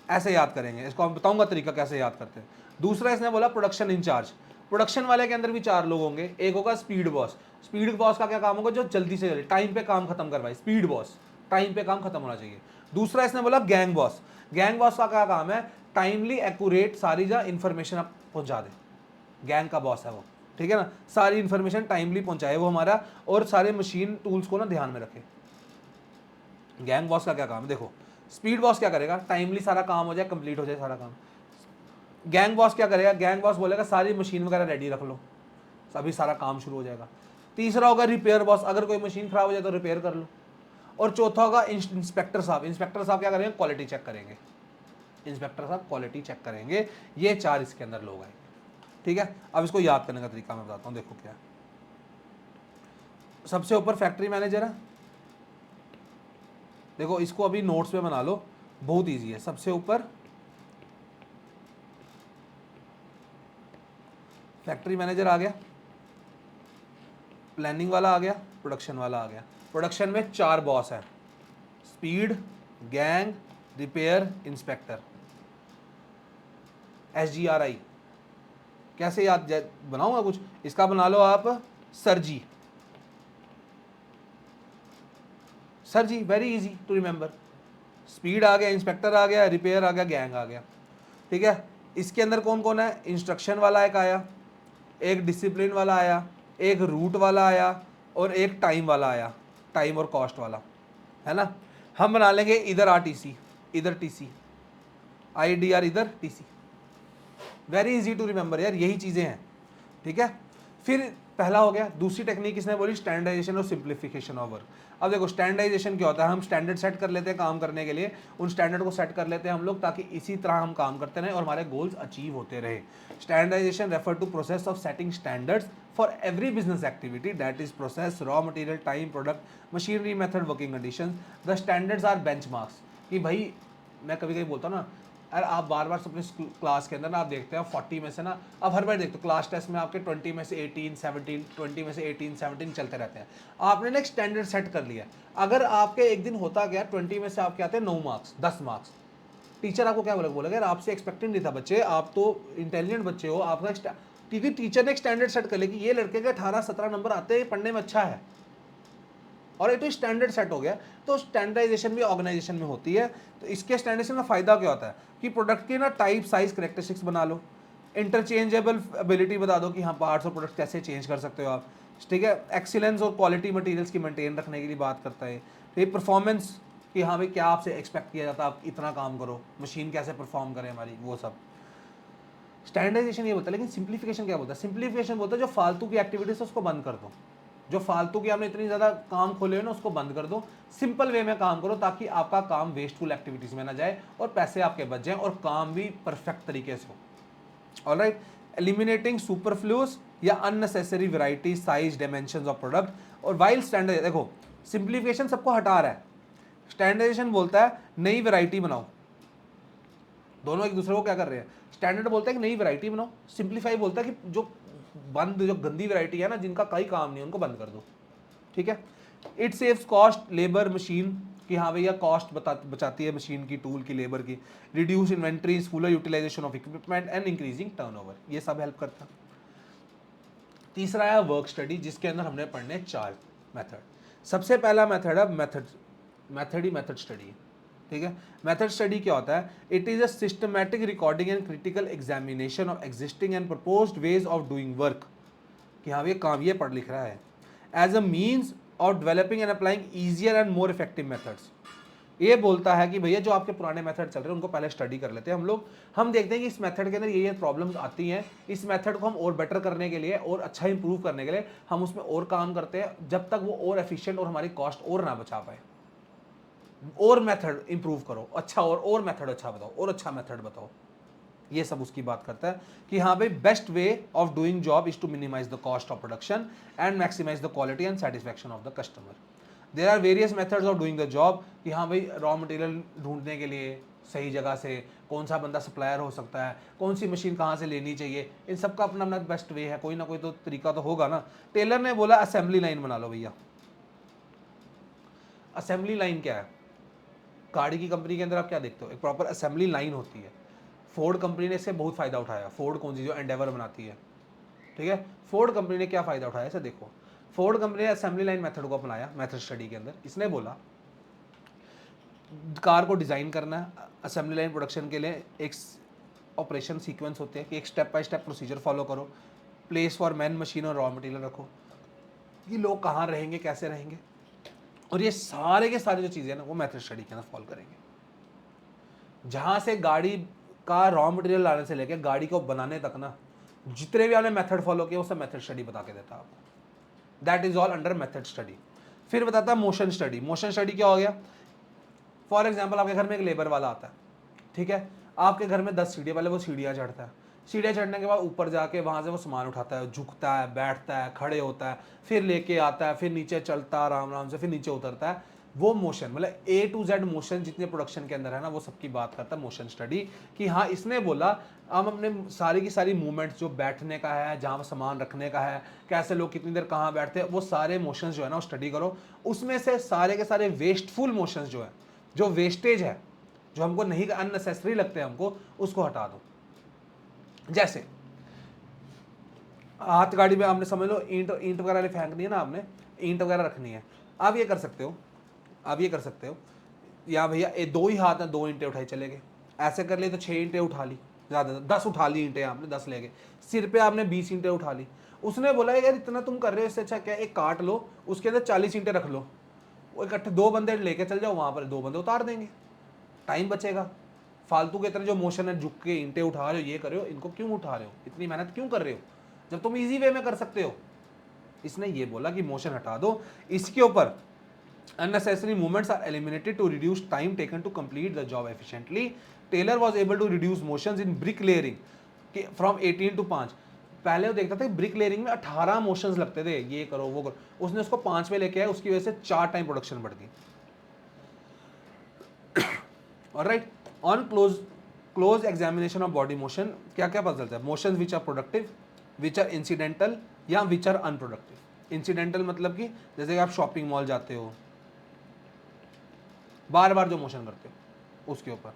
ऐसे याद करेंगे, इसको मैं बताऊंगा तरीका कैसे याद करते हैं। दूसरा इसने बोला प्रोडक्शन इंचार्ज। प्रोडक्शन वाले के अंदर भी 4 लोग होंगे, एक होगा स्पीड बॉस। स्पीड बॉस का क्या काम होगा, जो जल्दी से जल्दी टाइम पे काम खत्म करवाए, स्पीड बॉस, टाइम पे काम खत्म होना चाहिए। दूसरा इसने बोला गैंग बॉस। गैंग बॉस का क्या काम है, टाइमली एक्यूरेट सारी जा इन्फॉर्मेशन आप पहुंचा दे, गैंग का बॉस है वो, ठीक है ना, सारी इन्फॉर्मेशन टाइमली पहुंचाए वो हमारा, और सारे मशीन टूल्स को ना ध्यान में रखे। गैंग बॉस का क्या काम है, देखो स्पीड बॉस क्या करेगा, टाइमली सारा काम हो जाए, कंप्लीट हो जाए सारा काम। गैंग बॉस क्या करेगा, गैंग बॉस बोलेगा सारी मशीन वगैरह रेडी रख लो, अभी सारा काम शुरू हो जाएगा। तीसरा होगा रिपेयर बॉस, अगर कोई मशीन खराब हो जाए तो रिपेयर कर लो। और चौथा होगा इंस्पेक्टर साहब। इंस्पेक्टर साहब क्या करेंगे, क्वालिटी चेक करेंगे। इंस्पेक्टर साहब क्वालिटी चेक करेंगे। ये 4 इसके अंदर लोग आएंगे, ठीक है। अब इसको याद करने का तरीका मैं बताता हूँ, देखो क्या। सबसे ऊपर फैक्ट्री मैनेजर है, देखो इसको अभी नोट्स पे बना लो, बहुत इजी है। सबसे ऊपर फैक्ट्री मैनेजर आ गया, प्लानिंग वाला आ गया, प्रोडक्शन वाला आ गया। प्रोडक्शन में 4 बॉस हैं, speed, gang, repair, inspector. SGRI कैसे याद बनाऊंगा कुछ, इसका बना लो आप सरजी। सरजी very easy to remember. Speed आ गया, इंस्पेक्टर आ गया, रिपेयर आ गया, गैंग आ गया, ठीक है। इसके अंदर कौन कौन है, इंस्ट्रक्शन वाला एक आया, एक डिसिप्लिन वाला आया, एक रूट वाला आया, और एक टाइम वाला आया, टाइम और कॉस्ट वाला, है ना। हम बना लेंगे इधर RTC, इधर TC, IDR, इधर TC। Very easy to remember यार, यही चीज़ें हैं, ठीक है। फिर पहला हो गया। दूसरी टेक्निक इसने बोली स्टैंडर्डाइजेशन और सिंप्लीफिकेशन ऑफ वर्क। अब देखो स्टैंडर्डाइजेशन क्या होता है, हम स्टैंडर्ड सेट कर लेते हैं काम करने के लिए, उन स्टैंडर्ड को सेट कर लेते हैं हम लोग, ताकि इसी तरह हम काम करते रहें और हमारे गोल्स अचीव होते रहे। Standardisation refer to process of setting standards for every business activity, that is process, raw material, time, product, machinery, method, working conditions. The standards are benchmarks. कि भाई मैं कभी कभी बोलता हूँ ना, अरे आप बार बार अपने क्लास के अंदर ना आप देखते हैं 40 में से ना, अब हर बार देखते हो क्लास टेस्ट में आपके 20 में से 18, 17, 20 में से 18, 17 चलते रहते हैं। आपने ना एक स्टैंडर्ड सेट कर लिया। अगर आपके एक दिन होता गया 20 में से आपके आते हैं 9 मार्क्स, 10 मार्क्स, टीचर आपको क्या बोलेगा, यार आपसे एक्सपेक्टेड नहीं था बच्चे, आप तो इंटेलिजेंट बच्चे हो, आपका, क्योंकि टीचर ने एक स्टैंडर्ड सेट कर लिया कि ये लड़के के 18-17 नंबर आते हैं, पढ़ने में अच्छा है, और एक तो स्टैंडर्ड सेट हो गया। तो स्टैंडर्डाइजेशन भी ऑर्गेनाइजेशन में होती है। तो इसके स्टैंडर्डाइजेशन का फायदा क्या होता है कि प्रोडक्ट की ना टाइप, साइज, करेक्टरिस्टिक्स बना लो, इंटरचेंजेबल एबिलिटी बता दो कि हाँ पार्ट्स और प्रोडक्ट कैसे चेंज कर सकते हो आप, ठीक है। एक्सीलेंस और क्वालिटी मटेरियल्स की मेंटेन रखने के लिए बात करता है। फिर परफॉर्मेंस कि हाँ भाई क्या आपसे एक्सपेक्ट किया जाता है, आप इतना काम करो, मशीन कैसे परफॉर्म करे हमारी, वो सब स्टैंडर्डाइजेशन ये बोलता है। लेकिन सिंप्लीफिकेशन क्या बोलता है, सिंप्लीफिकेशन बोलता है जो फालतू की एक्टिविटीज है उसको बंद कर दो, जो फालतू की आपने इतनी ज़्यादा काम खोले हो ना उसको बंद कर दो, सिंपल वे में काम करो, ताकि आपका काम वेस्टफुल एक्टिविटीज़ में ना जाए और पैसे आपके बच जाएं और काम भी परफेक्ट तरीके से हो। ऑलराइट, एलिमिनेटिंग सुपरफ्लूअस या unnecessary variety, size, dimensions of product. और वाइल स्टैंडर्ड, देखो सिंप्लीफिकेशन सबको हटा रहा है, स्टैंडर्डाइजेशन बोलता है नई वैरायटी बनाओ। दोनों एक दूसरे को क्या कर रहे हैं, स्टैंडर्ड बोलता है कि नई वैरायटी बनाओ, सिंप्लीफाई बोलता है कि जो गंदी वैरायटी है ना, जिनका कोई काम नहीं, उनको बंद कर दो, ठीक है। It saves cost, labour, machine, कि हाँ भैया कॉस्ट बचाती है मशीन की, टूल की, लेबर की। Reduce inventories, fuller utilisation of equipment and increasing turnover, ये सब हेल्प करता है। तीसरा है वर्क स्टडी, जिसके अंदर हमने पढ़ने 4 मेथड। सबसे पहला मेथड है मेथड स्टडी, ठीक है। मेथड स्टडी क्या होता है, it is a systematic recording and critical examination of existing and proposed ways of doing work, कि हाँ ये काम ये पढ़ लिख रहा है, as a means of developing and applying easier and more effective methods. ये बोलता है कि भैया जो आपके पुराने मेथड चल रहे हैं उनको पहले स्टडी कर लेते हैं हम लोग, हम देखते हैं कि इस मेथड के अंदर ये प्रॉब्लम्स आती हैं, इस मेथड को हम और बेटर करने के लिए और अच्छा इंप्रूव करने के लिए हम उसमें और काम करते हैं जब तक वो और एफिशिएंट और हमारी कॉस्ट और ना बचा पाए। और मेथड इंप्रूव करो, अच्छा और मेथड अच्छा बताओ, और अच्छा मेथड बताओ। ये सब उसकी बात करता है कि हाँ भाई best way of doing job is to minimise the cost of production and maximise the quality and satisfaction of the customer. There are various methods of doing the job, कि हाँ भाई रॉ मटेरियल ढूंढने के लिए सही जगह से कौन सा बंदा सप्लायर हो सकता है, कौन सी मशीन कहाँ से लेनी चाहिए, इन सब का अपना अपना बेस्ट वे है, कोई ना कोई तो तरीका तो होगा ना। टेलर ने बोला असेंबली लाइन बना लो भैया। असेंबली लाइन क्या है? गाड़ी की कंपनी के अंदर आप क्या देखते हो, एक प्रॉपर असेंबली लाइन होती है। फोर्ड कंपनी ने इससे बहुत फ़ायदा उठाया। फोर्ड कौन सी, जो एंडेवर बनाती है, ठीक है। फोर्ड कंपनी ने क्या फ़ायदा उठाया इसे देखो। फोर्ड कंपनी ने असेंबली लाइन मेथड को अपनाया मेथड स्टडी के अंदर। इसने बोला कार को डिज़ाइन करना है, असेंबली लाइन प्रोडक्शन के लिए एक ऑपरेशन सीक्वेंस होते हैं कि एक step by step procedure follow करो, प्लेस फॉर मैन मशीन और रॉ मटेरियल रखो, कि लोग कहाँ रहेंगे कैसे रहेंगे, और ये सारे के सारे जो चीज़ें हैं ना वो मेथड स्टडी के अंदर फॉलो करेंगे। जहाँ से गाड़ी का रॉ मटेरियल लाने से लेकर गाड़ी को बनाने तक ना, जितने भी आपने मेथड फॉलो किए वो सब मेथड स्टडी बता के देता है आपको। That is all under method study. फिर बताता है मोशन स्टडी। मोशन स्टडी क्या हो गया? फॉर एग्जाम्पल आपके घर में एक लेबर वाला आता है, ठीक है, आपके घर में 10 सीढ़ियाँ, पहले वो सीढ़ियाँ चढ़ता है, सीढ़ियाँ चढ़ने के बाद ऊपर जाके वहाँ से वो सामान उठाता है, झुकता है, बैठता है, खड़े होता है, फिर लेके आता है, फिर नीचे चलता है आराम आराम से, फिर नीचे उतरता है। वो मोशन मतलब A to Z मोशन जितने प्रोडक्शन के अंदर है ना, वो सबकी बात करता है मोशन स्टडी। कि हाँ इसने बोला हम अपने सारी की सारी मूवमेंट्स, जो बैठने का है, जहाँ सामान रखने का है, कैसे लोग कितनी देर कहाँ बैठते हैं, वो सारे मोशंस जो है ना वो स्टडी करो। उसमें से सारे के सारे वेस्टफुल मोशंस जो है, जो वेस्टेज है, जो हमको नहीं अननेसेसरी लगते हैं हमको, उसको हटा दो। जैसे हाथ गाड़ी में आपने समझ लो ईंट वगैरह फेंकनी है ना, आपने ईंट वगैरह रखनी है, आप ये कर सकते हो, आप ये कर सकते हो, या भैया 2 ही हाथ में 2 ईंटें उठाई चले गए, ऐसे कर लिए तो 6 ईंटें उठा ली, ज़्यादा 10 उठा ली ईंटें आपने, 10 ले गए। सिर पे आपने 20 ईंटें उठा ली। उसने बोला यार इतना तुम कर रहे हो, इससे अच्छा क्या एक काट लो, उसके अंदर 40 ईंटें रख लो, वो इकट्ठे 2 बंदे लेके चल जाओ, वहाँ पर 2 बंदे उतार देंगे, टाइम बचेगा। फालतू के तरह जो मोशन है, झुक के ईंटें उठा रहे हो, ये कर रहे हो, इनको क्यों उठा रहे हो, इतनी मेहनत क्यों कर रहे हो, जब तुम इजी वे में कर सकते हो। इसने ये बोला कि मोशन हटा दो। इसके ऊपर unnecessary movements are eliminated to reduce time taken to complete the job efficiently. Taylor was able to reduce motions in bricklaying from 18 to 5। पहले वो देखता था ब्रिक लेयरिंग में 18 मोशंस लगते थे, ये करो वो करो, उसने उसको 5 में लेके आया, उसकी वजह से 4 टाइम प्रोडक्शन बढ़ गई। Alright, on close examination of body motion क्या क्या पता चलता है? Motion which are productive, which are incidental, या विच आर अनप्रोडक्टिव। इंसिडेंटल मतलब कि जैसे कि आप शॉपिंग मॉल जाते हो, बार बार जो मोशन करते हो उसके ऊपर।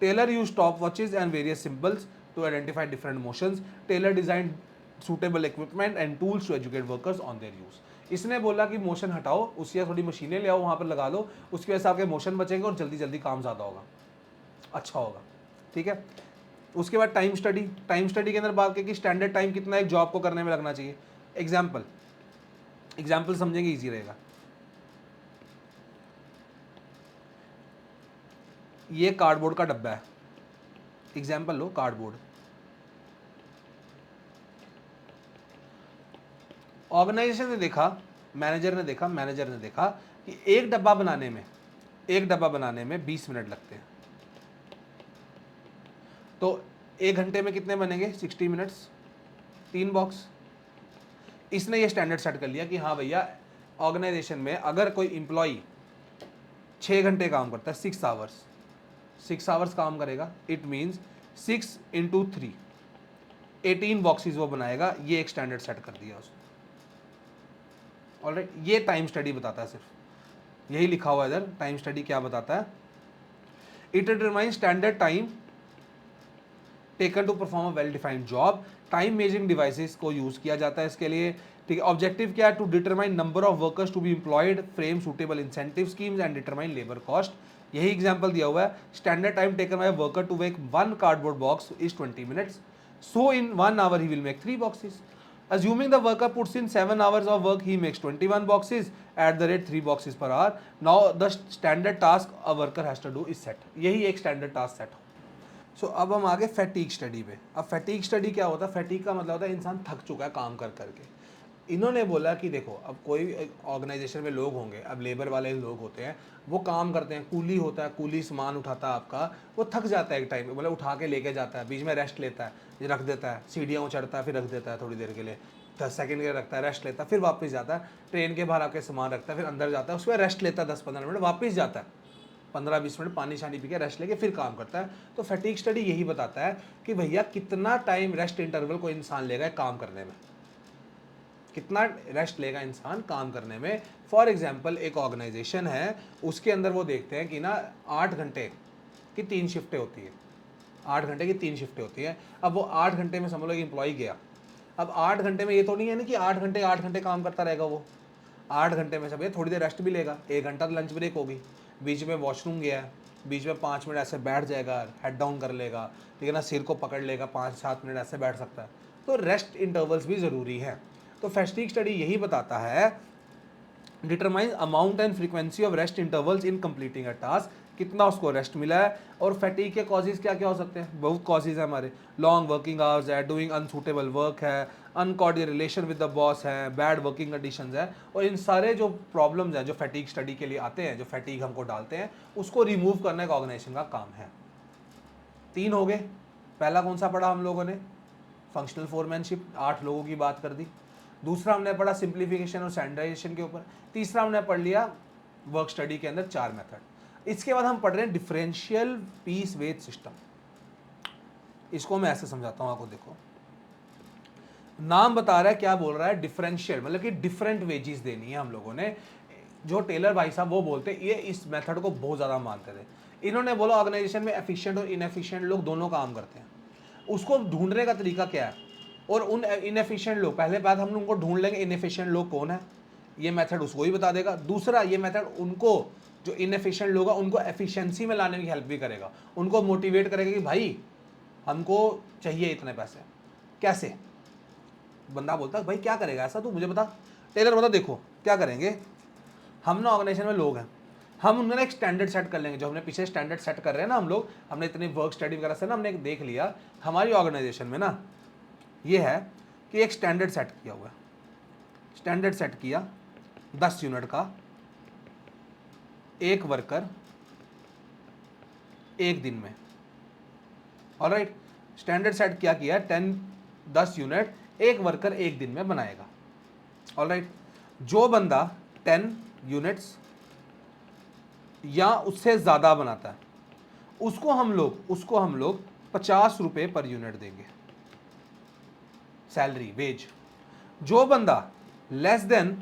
Taylor use stop watches and various symbols to identify different motions. Taylor design suitable equipment and tools to educate workers on their use. इसने बोला कि मोशन हटाओ, उसकी थोड़ी मशीनें ले आओ, वहाँ पर लगा लो, उसकी वजह से आपके मोशन बचेंगे और जल्दी जल्दी काम ज़्यादा होगा, अच्छा होगा, ठीक है। उसके बाद टाइम स्टडी। टाइम स्टडी के अंदर बात की कि स्टैंडर्ड टाइम कितना एक जॉब को करने में लगना चाहिए। एग्जाम्पल समझेंगे ईजी रहेगा। ये कार्डबोर्ड का डब्बा है, एग्जाम्पल लो कार्डबोर्ड। ऑर्गेनाइजेशन ने देखा, मैनेजर ने देखा कि एक डब्बा बनाने में 20 मिनट लगते हैं, तो 1 घंटे में कितने बनेंगे? 60 मिनट्स, 3 बॉक्स। इसने ये स्टैंडर्ड सेट कर लिया कि हाँ भैया ऑर्गेनाइजेशन में अगर कोई इंप्लॉई 6 घंटे काम करता है, 6 आवर्स काम करेगा, इट मीन्स 6 × 3 18 बॉक्सेस वो बनाएगा। ये एक स्टैंडर्ड सेट कर दिया उसने। ऑलराइट, ये टाइम स्टडी बताता है, सिर्फ यही लिखा हुआ है इधर। टाइम स्टडी क्या बताता है? It determine standard time taken to perform a well defined job. Time measuring devices को यूज किया जाता है इसके लिए, ठीक है। ऑब्जेक्टिव क्या है? To determine number of workers to be employed, frame suitable incentive schemes and determine labour cost. यही एग्जांपल दिया हुआ है। Standard time taken by worker to make 1 cardboard box is 20 minutes, so in 1 hour he will make 3 boxes. Assuming the worker puts in 7 hours of work, he makes 21 boxes at the rate 3 boxes per hour. Now the standard task a worker has to do is set. यही एक standard task set हो. So अब हम आगे fatigue study पे. अब fatigue study क्या होता है? फैटीग का मतलब होता है इंसान थक चुका है काम कर करके. इन्होंने बोला कि देखो अब कोई ऑर्गेनाइजेशन में लोग होंगे, अब लेबर वाले लोग होते हैं, वो काम करते हैं, कूली होता है, कूली सामान उठाता है आपका, वो थक जाता है एक टाइम, मतलब उठा के लेके जाता है, बीच में रेस्ट लेता है, रख देता है, सीढ़ियाँ चढ़ता है, फिर रख देता है थोड़ी देर के लिए, 10 सेकंड के लिए रखता है, रेस्ट लेता है, फिर वापस जाता है, ट्रेन के बाहर आके सामान रखता है, फिर अंदर जाता है, उसमें रेस्ट लेता है 10-15 मिनट, वापस जाता है, 15-20 मिनट पानी शानी पी के रेस्ट लेके फिर काम करता है. तो फैटीग स्टडी यही बताता है कि भैया कितना टाइम रेस्ट इंटरवल कोई इंसान लेगा काम करने में, कितना रेस्ट लेगा इंसान काम करने में. फॉर एग्जांपल एक ऑर्गेनाइजेशन है, उसके अंदर वो देखते हैं कि ना 8 घंटे की 3 शिफ्टें होती है, 8 घंटे की 3 शिफ्टें होती है. अब वो 8 घंटे में समझ लो एम्प्लॉय गया, अब 8 घंटे में ये तो नहीं है ना कि 8 घंटे काम करता रहेगा. वो 8 घंटे में सब ये थोड़ी देर रेस्ट भी लेगा, 1 घंटा लंच ब्रेक होगी, बीच में वॉशरूम गया है, बीच में 5 मिनट ऐसे बैठ जाएगा, हेड डाउन कर लेगा, ठीक है ना, सिर को पकड़ लेगा, 5-7 मिनट ऐसे बैठ सकता है. तो रेस्ट इंटरवल्स भी ज़रूरी है. तो फैटीग स्टडी यही बताता है, determine amount and frequency of rest intervals in completing a task, कितना उसको रेस्ट मिला है. और फैटीग के कॉजेज क्या क्या हो सकते हैं? बहुत कॉजेज है हमारे. लॉन्ग वर्किंग आवर्स है, डूइंग अनसूटेबल वर्क है, uncoordinated relation with the boss है, बैड वर्किंग कंडीशंस है. और इन सारे जो प्रॉब्लम्स हैं जो फैटीग स्टडी के लिए आते हैं, जो फैटीग हमको डालते हैं, उसको रिमूव करने का ऑर्गेनाइजेशन का काम है. 3 हो गए. पहला कौन सा पढ़ा हम लोगों ने? फंक्शनल फोरमैनशिप, 8 लोगों की बात कर दी. दूसरा हमने पढ़ा सिंप्लीफिकेशन और स्टैंडर्डाइजेशन के ऊपर. तीसरा हमने पढ़ लिया वर्क स्टडी के अंदर 4 मेथड. इसके बाद हम पढ़ रहे हैं डिफरेंशियल पीस वेज सिस्टम. इसको मैं ऐसे समझाता हूं आपको. देखो नाम बता रहा है, क्या बोल रहा है? डिफरेंशियल, मतलब कि डिफरेंट वेजेस देनी है हम लोगों ने. जो टेलर भाई साहब वो बोलते, ये इस मेथड को बहुत ज़्यादा मानते थे. इन्होंने बोला ऑर्गेनाइजेशन में एफिशिएंट और इनएफिशिएंट लोग दोनों काम करते हैं, उसको ढूंढने का तरीका क्या है. और उन इनएफिशिएंट लोग, पहले बात हम उनको ढूंढ लेंगे इनएफिशिएंट लोग कौन है, ये मेथड उसको ही बता देगा. दूसरा ये मेथड उनको जो इनएफिशिएंट लोग हैं उनको एफिशिएंसी में लाने की हेल्प भी करेगा, उनको मोटिवेट करेगा कि भाई हमको चाहिए इतने पैसे. कैसे? बंदा बोलता है भाई क्या करेगा ऐसा, तू मुझे बता. टेलर बता देखो क्या करेंगे, हम ना ऑर्गेनाइजेशन में लोग हैं, हम उनमें एक स्टैंडर्ड सेट कर लेंगे. जो हमने पीछे स्टैंडर्ड सेट कर रहे हैं ना हम लोग, हमने इतनी वर्क स्टडी वगैरह से ना हमने देख लिया हमारी ऑर्गेनाइजेशन में ना ये है कि एक स्टैंडर्ड सेट किया हुआ है. स्टैंडर्ड सेट किया 10 यूनिट का, एक वर्कर एक दिन में. ऑलराइट, स्टैंडर्ड सेट क्या किया? 10 यूनिट एक वर्कर एक दिन में बनाएगा. ऑलराइट, जो बंदा 10 यूनिट्स या उससे ज़्यादा बनाता है उसको हम लोग 50 रुपये पर यूनिट देंगे सैलरी वेज. जो बंदा लेस देन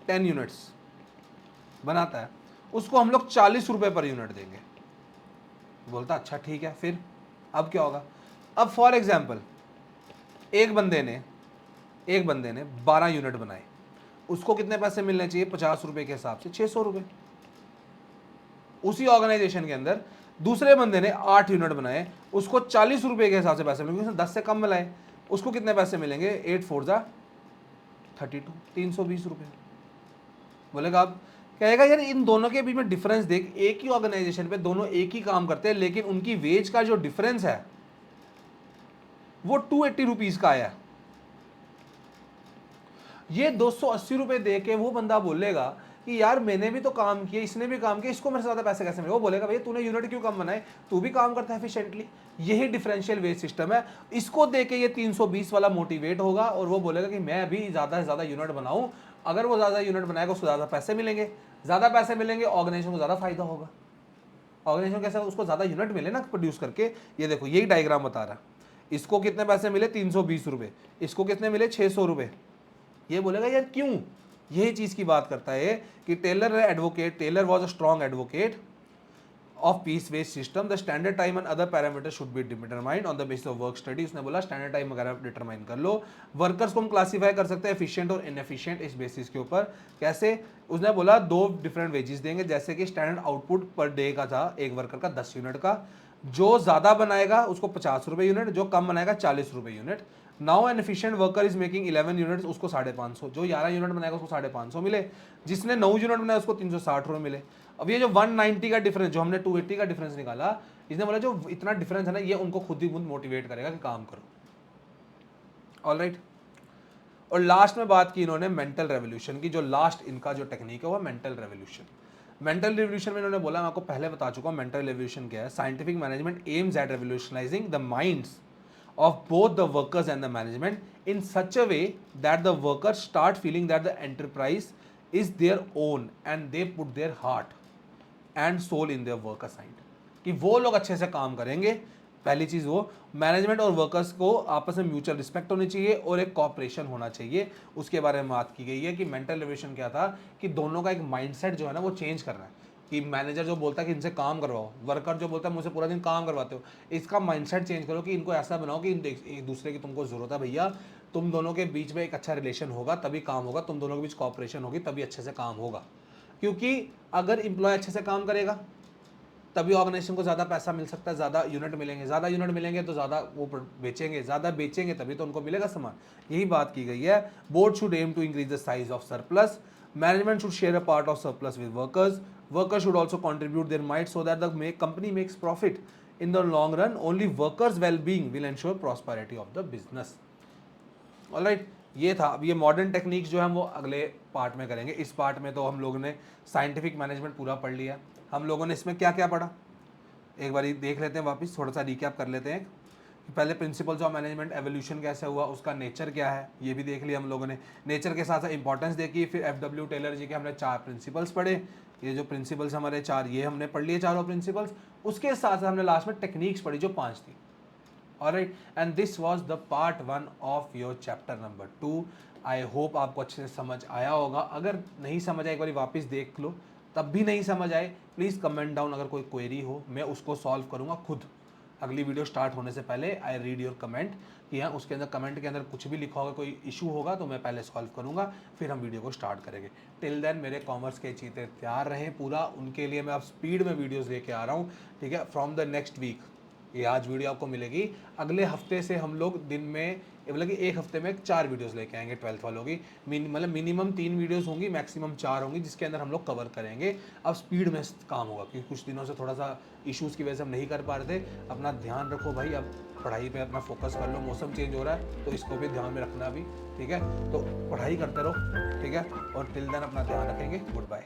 10 यूनिट्स बनाता है उसको हम लोग 40 रुपये पर यूनिट देंगे. बोलता अच्छा ठीक है. फिर अब क्या होगा? अब फॉर एग्जाम्पल एक बंदे ने 12 यूनिट बनाए, उसको कितने पैसे मिलने चाहिए? 50 रुपये के हिसाब से 600 रुपये. उसी ऑर्गेनाइजेशन के अंदर दूसरे बंदे ने 8 यूनिट बनाए, उसको 40 रुपये के हिसाब से पैसे मिलेंगे, उसने 10 से कम मिलाए, उसको कितने पैसे मिलेंगे? 8 4 जा 32, 320 रुपये. बोलेगा अब कहेगा यार इन दोनों के बीच में डिफरेंस देख, एक ही ऑर्गेनाइजेशन पे दोनों एक ही काम करते हैं लेकिन उनकी वेज का जो डिफरेंस है वो 280 रुपीज का आया. ये 280 रुपये दे के वो बंदा बोलेगा कि यार मैंने भी तो काम किया, इसने भी काम किया, इसको मेरे से ज़्यादा पैसे कैसे मिले? वो बोलेगा भैया तूने यूनिट क्यों कम बनाए, तू भी काम करता है एफिशिएंटली. यही डिफरेंशियल वेज सिस्टम है. इसको दे के ये 320 वाला मोटिवेट होगा और वो बोलेगा कि मैं भी ज़्यादा से ज़्यादा यूनिट बनाऊँ. अगर वो ज़्यादा यूनिट बनाएगा उसको ज़्यादा पैसे मिलेंगे, ऑर्गेनाइजेशन को ज़्यादा फायदा होगा. ऑर्गेनाइजेशन कैसे? उसको ज़्यादा यूनिट मिले ना प्रोड्यूस करके. ये देखो यही डायग्राम बता रहा है. इसको कितने पैसे मिले? 320 रुपये. इसको कितने मिले? 600 रुपये. ये बोलेगा यार क्यों? यही चीज़ की बात करता है कि Taylor was a strong advocate of piece wage system. The standard time and other parameter should be determined on the basis of work study. उसने बोला स्टैंडर्ड टाइम वगैरह डिटरमाइन कर लो. वर्कर्स को हम क्लासीफाई कर सकते हैं एफिशिएंट और इनएफिशिएंट इस बेसिस के ऊपर. कैसे? उसने बोला 2 डिफरेंट वेजेस देंगे. जैसे कि स्टैंडर्ड आउटपुट पर डे का था एक वर्कर का 10 यूनिट का. जो ज़्यादा बनाएगा उसको 50 रुपये यूनिट, जो कम बनाएगा 40 रुपये unit. Now N efficient worker is making 11 units, उसको 550, जो 11 यूनिट बनाएगा उसको 550 मिले, जिसने 9 यूनिट बनाया उसको 360 रुपये मिले। अब ये जो 190 का डिफरेंस, जो हमने 280 का डिफरेंस निकाला, इसने बोला जो इतना डिफरेंस है ना, ये उनको खुद ही खुद मोटिवेट करेगा कि काम करो। ऑलराइट। और लास्ट में बात की इन्होंने मेंटल रेवोल्यूशन की, जो लास्ट इनका जो टेक्निक है वो मेंटल रेवोल्यूशन। मेंटल रेवोल्यूशन में इन्होंने बोला, मैं आपको पहले बता चुका हूँ मेंटल रेवोल्यूशन क्या है। Scientific management aims at revolutionising the minds of both the workers and the management in such a way that the workers start feeling that the enterprise is their own and they put their heart and soul in their work assigned, कि वो लोग अच्छे से काम करेंगे। पहली चीज़ वो management और वर्कर्स को आपस में म्यूचुअल रिस्पेक्ट होनी चाहिए और एक कॉपरेशन होना चाहिए। उसके बारे में बात की गई है कि मेंटल रेवोल्यूशन क्या था, कि दोनों का एक माइंडसेट जो है ना वो चेंज करना है। कि मैनेजर जो बोलता है कि इनसे काम करवाओ, वर्कर जो बोलता है मुझसे पूरा दिन काम करवाते हो, इसका माइंडसेट चेंज करो कि इनको ऐसा बनाओ कि एक दूसरे की तुमको ज़रूरत है भैया, तुम दोनों के बीच में एक अच्छा रिलेशन होगा तभी काम होगा, तुम दोनों के बीच कॉपरेशन होगी तभी अच्छे से काम होगा। क्योंकि अगर एम्प्लॉय अच्छे से काम करेगा तभी ऑर्गेनाइजेशन को ज़्यादा पैसा मिल सकता है, ज़्यादा यूनिट मिलेंगे, ज़्यादा यूनिट मिलेंगे तो ज़्यादा वो बेचेंगे, ज़्यादा बेचेंगे तभी तो उनको मिलेगा सामान। यही बात की गई है। Board should aim to increase the size of surplus, management should share a part of surplus with workers, workers should also contribute their might so that the company makes profit in the long run. Only workers well-being will ensure prosperity of the business. Alright, ये था। अब ये modern techniques जो है हम वो अगले part में करेंगे। इस पार्ट में तो हम लोगों ने साइंटिफिक मैनेजमेंट पूरा पढ़ लिया। हम लोगों ने इसमें क्या क्या पढ़ा एक बार देख लेते हैं, वापस थोड़ा सा रिकैप कर लेते हैं। पहले प्रिंसिपल्स ऑफ मैनेजमेंट, एवोल्यूशन कैसे हुआ, उसका नेचर क्या है ये भी देख लिया हम लोगों ने। नेचर के साथ साथ इंपॉर्टेंस देखी। फिर FW टेलर जी के हमने 4 प्रिंसिपल्स पढ़े। ये जो प्रिंसिपल्स हमारे 4 ये हमने पढ़ लिए चारों प्रिंसिपल्स। उसके साथ साथ हमने लास्ट में टेक्निक्स पढ़ी जो 5 थी। Alright, and this was the part 1 of your chapter number 2। I hope आपको अच्छे से समझ आया होगा। अगर नहीं समझ आए एक बार वापस देख लो, तब भी नहीं समझ आए प्लीज़ कमेंट डाउन। अगर कोई क्वेरी हो मैं उसको सॉल्व करूँगा खुद। अगली वीडियो स्टार्ट होने से पहले आई रीड योर कमेंट, कि हाँ उसके अंदर कमेंट के अंदर कुछ भी लिखा होगा, कोई इशू होगा तो मैं पहले सॉल्व करूँगा, फिर हम वीडियो को स्टार्ट करेंगे। टिल देन मेरे कॉमर्स के चीते तैयार रहे पूरा, उनके लिए मैं अब स्पीड में वीडियोज़ लेके आ रहा हूँ। ठीक है, फ्रॉम द नेक्स्ट वीक ये आज वीडियो आपको मिलेगी। अगले हफ्ते से हम लोग दिन में मतलब कि एक हफ्ते में 4 वीडियोस लेके आएंगे 12th वालों की। मतलब मिनिमम 3 वीडियोस होंगी, मैक्सिमम 4 होंगी, जिसके अंदर हम लोग कवर करेंगे। अब स्पीड में काम होगा क्योंकि कुछ दिनों से थोड़ा सा इश्यूज़ की वजह से हम नहीं कर पा रहे थे। अपना ध्यान रखो भाई, अब पढ़ाई पे अपना फोकस कर लो। मौसम चेंज हो रहा है तो इसको भी ध्यान में रखना भी। ठीक है, तो पढ़ाई करते रहो। ठीक है, और टिल देन अपना ध्यान रखेंगे। Good bye.